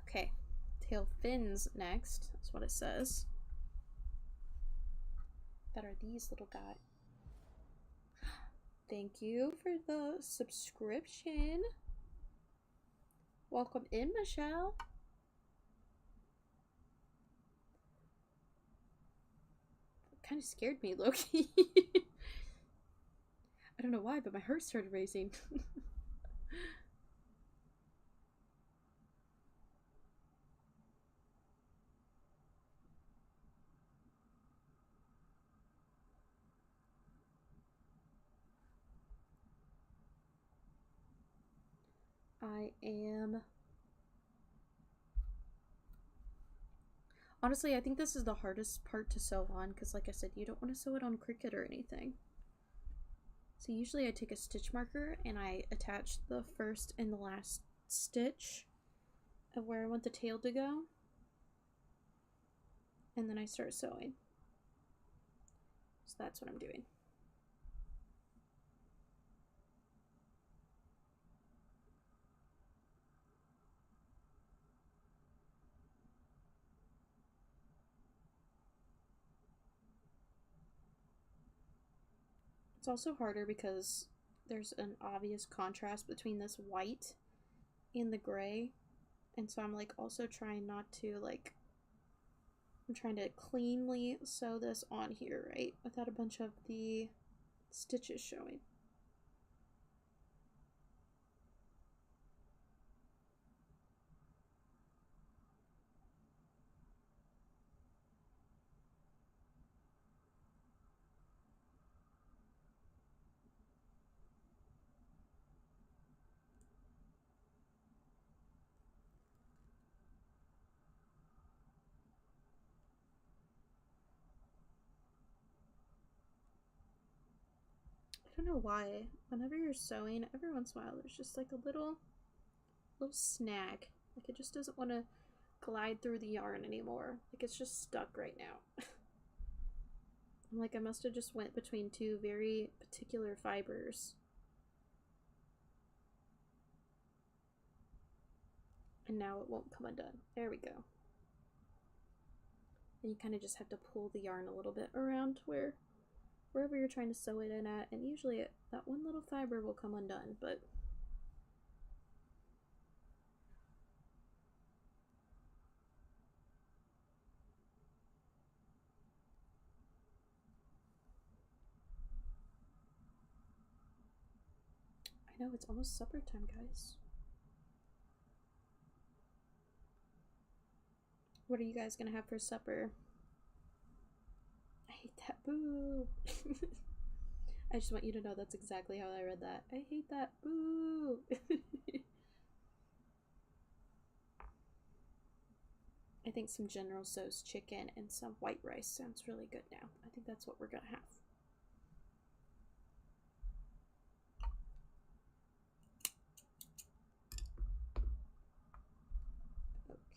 Okay, tail fins next. That's what it says. That are these little guys. Thank you for the subscription. Welcome in, Michelle. Kind of scared me, Loki. I don't know why, but my heart started racing. Honestly, I think this is the hardest part to sew on because, like I said, you don't want to sew it on Cricut or anything. So usually I take a stitch marker and I attach the first and the last stitch of where I want the tail to go. And then I start sewing. So that's what I'm doing. It's also harder because there's an obvious contrast between this white and the gray. And so I'm like also trying not to like, I'm trying to cleanly sew this on here, right? Without a bunch of the stitches showing. I don't know why. Whenever you're sewing, every once in a while there's just like a little snag. Like it just doesn't want to glide through the yarn anymore. Like it's just stuck right now. I'm like, I must have just went between two very particular fibers. And now it won't come undone. There we go. And you kind of just have to pull the yarn a little bit around wherever you're trying to sew it in at, and usually that one little fiber will come undone, but I know it's almost supper time, guys. What are you guys gonna have for supper? I hate that. Boo. I just want you to know that's exactly how I read that. I hate that. Boo. I think some General Tso's chicken and some white rice sounds really good now. I think that's what we're gonna have.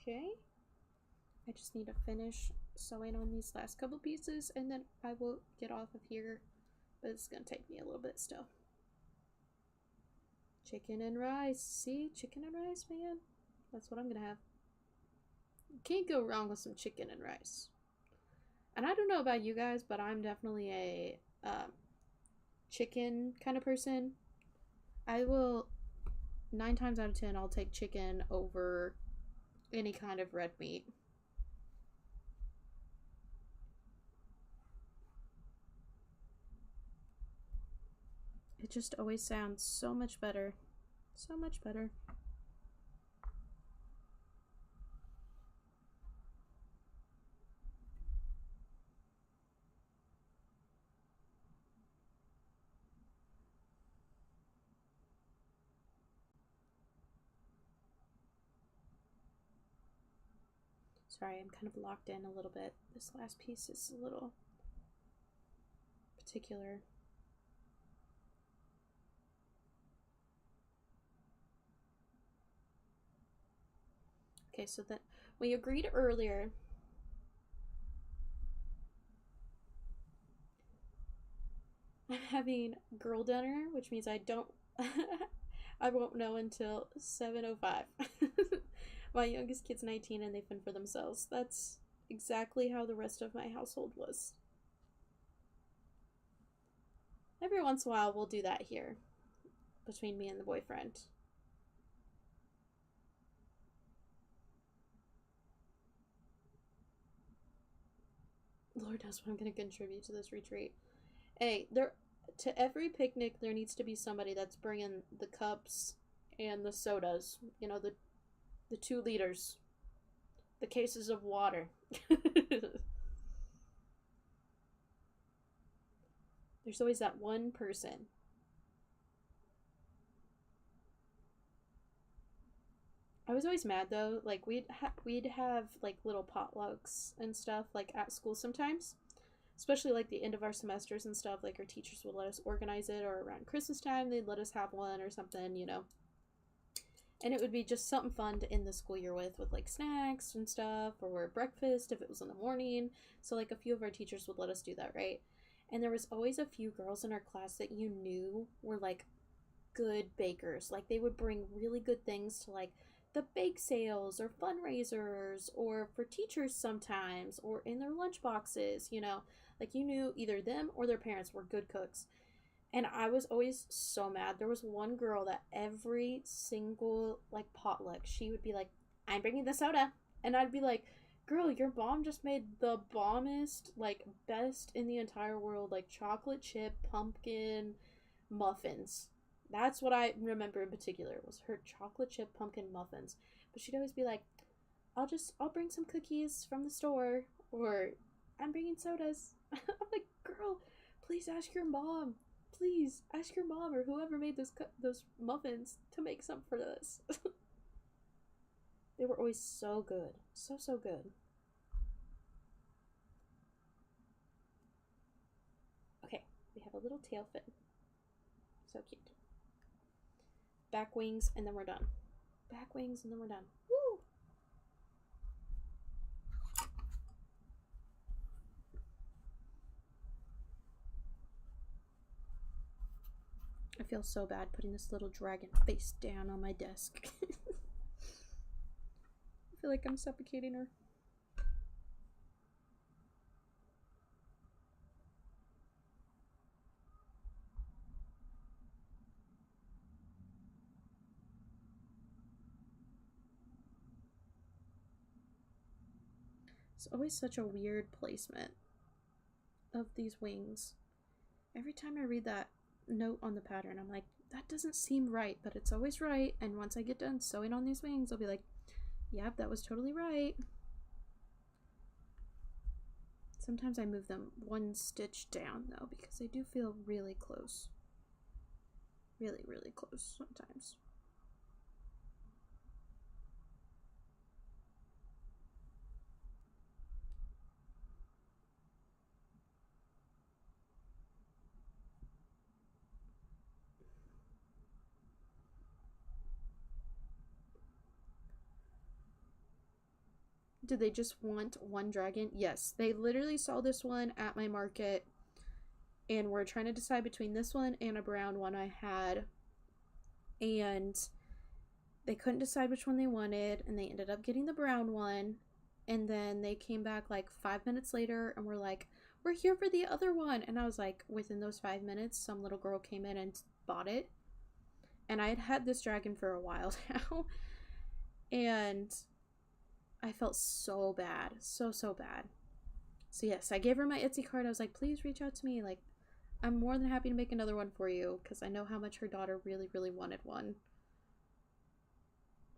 Okay. I just need to finish sewing on these last couple pieces and then I will get off of here, but it's gonna take me a little bit still. Chicken and rice. See, chicken and rice, man. That's what I'm gonna have. You can't go wrong with some chicken and rice. And I don't know about you guys, but I'm definitely a chicken kind of person. I will, 9 times out of 10, I'll take chicken over any kind of red meat. It just always sounds so much better. So much better. Sorry, I'm kind of locked in a little bit. This last piece is a little particular. Okay, so that we agreed earlier. I'm having girl dinner, which means I don't I won't know until 7:05. My youngest kid's 19 and they fend for themselves. That's exactly how the rest of my household was. Every once in a while we'll do that here between me and the boyfriend. Lord knows what I'm going to contribute to this retreat. Hey, to every picnic there needs to be somebody that's bringing the cups and the sodas. You know, the 2 liters, the cases of water. There's always that one person. I was always mad though. Like we'd have like little potlucks and stuff like at school sometimes, especially like the end of our semesters and stuff. Like our teachers would let us organize it, or around Christmas time they'd let us have one or something, you know. And it would be just something fun to end the school year with like snacks and stuff, or breakfast if it was in the morning. So like a few of our teachers would let us do that, right? And there was always a few girls in our class that you knew were like good bakers. Like they would bring really good things to like the bake sales or fundraisers or for teachers sometimes, or in their lunch boxes, you know. Like you knew either them or their parents were good cooks. And I was always so mad. There was one girl that every single like potluck, she would be like, "I'm bringing the soda." And I'd be like, "Girl, your mom just made the bombest, like best in the entire world, like chocolate chip pumpkin muffins." That's what I remember in particular, was her chocolate chip pumpkin muffins. But she'd always be like, I'll bring some cookies from the store," or "I'm bringing sodas." I'm like, "Girl, please ask your mom. Please ask your mom or whoever made those muffins to make some for this." They were always so good. So good. Okay, we have a little tail fin. So cute. Back wings, and then we're done. Back wings, and then we're done. Woo! I feel so bad putting this little dragon face down on my desk. I feel like I'm suffocating her. It's always such a weird placement of these wings. Every time I read that note on the pattern, I'm like, that doesn't seem right, but it's always right. And once I get done sewing on these wings, I'll be like, yep, that was totally right. Sometimes I move them 1 stitch down though, because they do feel really close. Really, really close sometimes. Did they just want one dragon? Yes, they literally saw this one at my market and were trying to decide between this one and a brown one I had, and they couldn't decide which one they wanted, and they ended up getting the brown one. And then they came back like 5 minutes later and were like, "We're here for the other one." And I was like, within those 5 minutes some little girl came in and bought it. And I had had this dragon for a while now, and I felt so bad. So bad. So yes, I gave her my Etsy card. I was like, "Please reach out to me. Like, I'm more than happy to make another one for you," because I know how much her daughter really, really wanted one.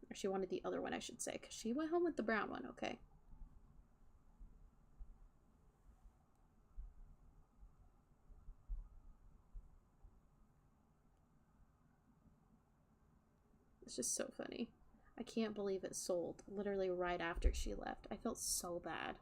Or she wanted the other one, I should say, because she went home with the brown one, okay? It's just so funny. I can't believe it sold literally right after she left. I felt so bad.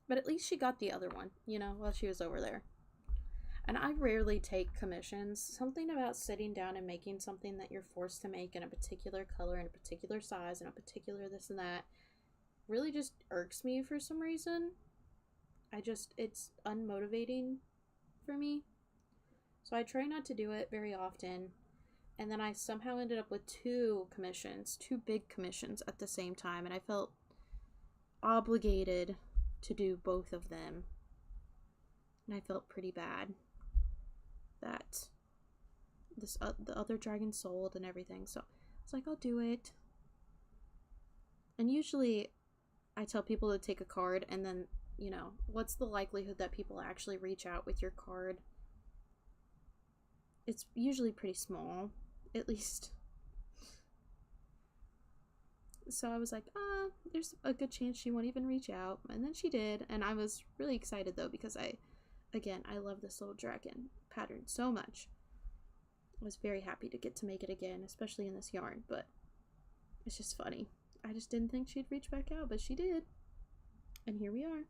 But at least she got the other one, you know, while she was over there. And I rarely take commissions. Something about sitting down and making something that you're forced to make in a particular color, in a particular size, in a particular this and that really just irks me for some reason. It's unmotivating for me. So I try not to do it very often. And then I somehow ended up with two big commissions at the same time. And I felt obligated to do both of them. And I felt pretty bad that the other dragon sold and everything. So I was like, I'll do it. And usually I tell people to take a card, and then, you know, what's the likelihood that people actually reach out with your card? It's usually pretty small, at least. So I was like, there's a good chance she won't even reach out. And then she did, and I was really excited though, because I love this little dragon pattern so much. I was very happy to get to make it again, especially in this yarn, but it's just funny. I just didn't think she'd reach back out, but she did. And here we are.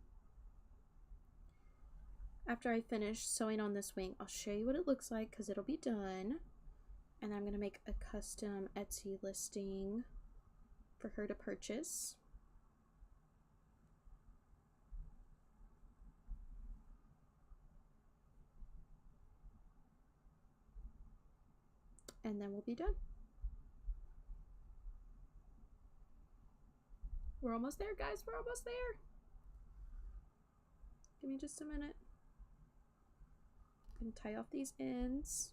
After I finish sewing on this wing, I'll show you what it looks like because it'll be done. And I'm going to make a custom Etsy listing for her to purchase. And then we'll be done. We're almost there, guys. We're almost there. Give me just a minute. I'm gonna tie off these ends.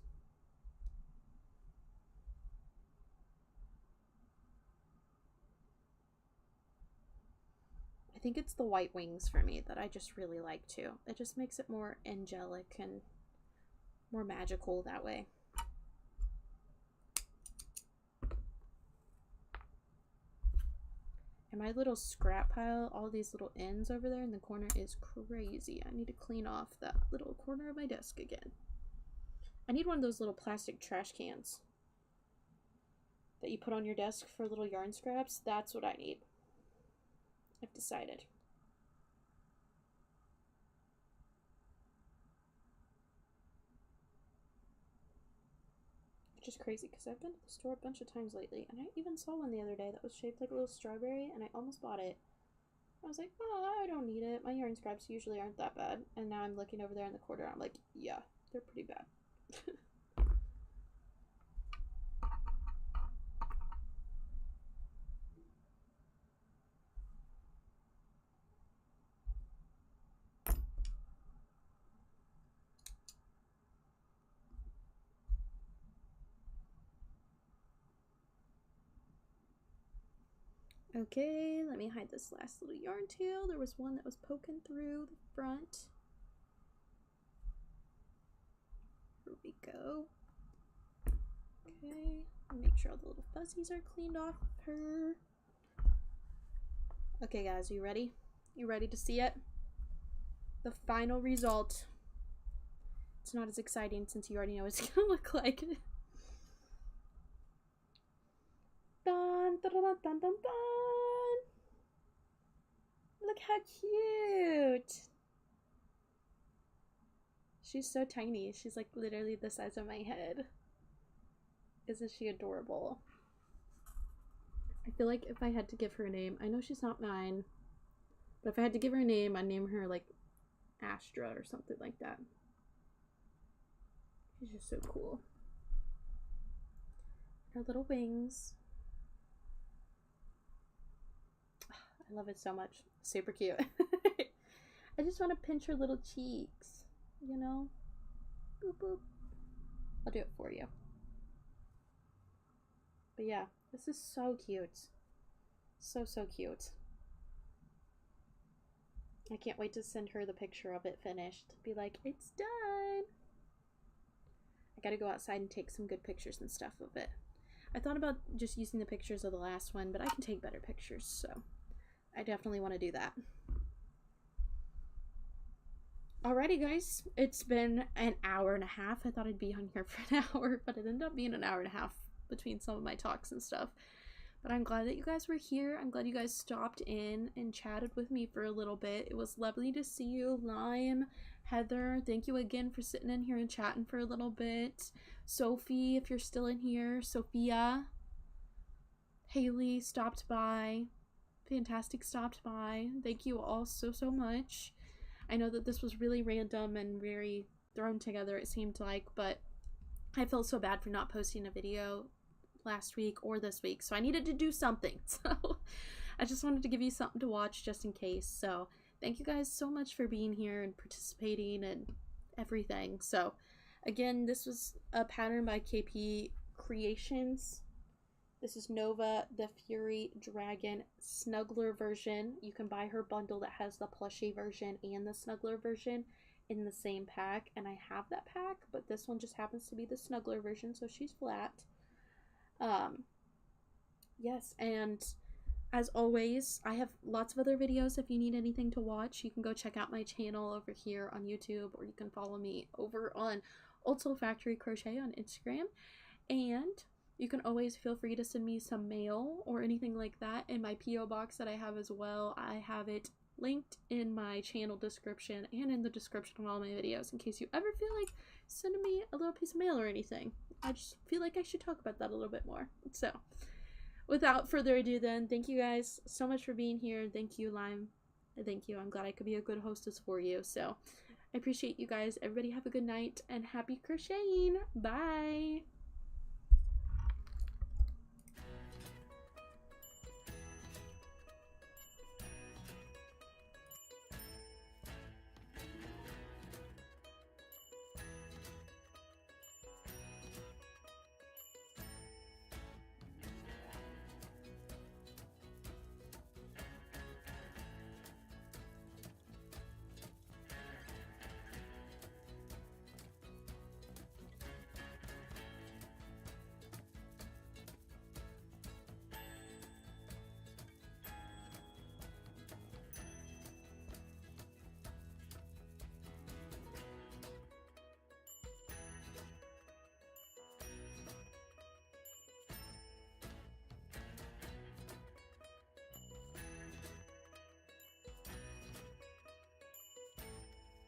I think it's the white wings for me that I just really like too. It just makes it more angelic and more magical that way. And my little scrap pile, all these little ends over there in the corner is crazy. I need to clean off that little corner of my desk again. I need one of those little plastic trash cans that you put on your desk for little yarn scraps. That's what I need. I've decided. Which is crazy because I've been to the store a bunch of times lately, and I even saw one the other day that was shaped like a little strawberry, and I almost bought it. I was like, oh, I don't need it. My yarn scraps usually aren't that bad. And now I'm looking over there in the corner, I'm like, yeah, they're pretty bad. Okay, let me hide this last little yarn tail. There was one that was poking through the front. Here we go. Okay, make sure all the little fuzzies are cleaned off of her. Okay guys, are you ready? You ready to see it? The final result. It's not as exciting since you already know what it's gonna look like. Dun, dun, dun, dun, dun, dun. Look how cute. She's so tiny. She's like literally the size of my head. Isn't she adorable? I feel like if I had to give her a name, I know she's not mine, but if I had to give her a name, I'd name her like Astra or something like that. She's just so cool. Her little wings. I love it so much. Super cute. I just want to pinch her little cheeks, you know? Boop, boop. I'll do it for you. But yeah, this is so cute. So, so cute. I can't wait to send her the picture of it finished. Be like, it's done. I gotta go outside and take some good pictures and stuff of it. I thought about just using the pictures of the last one, but I can take better pictures, so I definitely want to do that. Alrighty guys, it's been an hour and a half. I thought I'd be on here for an hour, but it ended up being an hour and a half between some of my talks and stuff. But I'm glad that you guys were here. I'm glad you guys stopped in and chatted with me for a little bit. It was lovely to see you. Lime, Heather, thank you again for sitting in here and chatting for a little bit. Sophie, if you're still in here. Sophia. Haley stopped by. Fantastic stopped by. Thank you all so much. I know that this was really random and very thrown together, it seemed like, but I felt so bad for not posting a video last week or this week, so I needed to do something. So I just wanted to give you something to watch just in case. So thank you guys so much for being here and participating and everything. So again, this was a pattern by KP Creations. This is Nova the Fury Dragon Snuggler version. You can buy her bundle that has the plushie version and the Snuggler version in the same pack, and I have that pack, but this one just happens to be the Snuggler version, so she's flat. Yes, and as always, I have lots of other videos. If you need anything to watch, you can go check out my channel over here on YouTube, or you can follow me over on Old Soul Factory Crochet on Instagram. And you can always feel free to send me some mail or anything like that in my P.O. box that I have as well. I have it linked in my channel description and in the description of all my videos in case you ever feel like sending me a little piece of mail or anything. I just feel like I should talk about that a little bit more. So without further ado then, thank you guys so much for being here. Thank you, Lime. Thank you. I'm glad I could be a good hostess for you. So I appreciate you guys. Everybody have a good night and happy crocheting. Bye.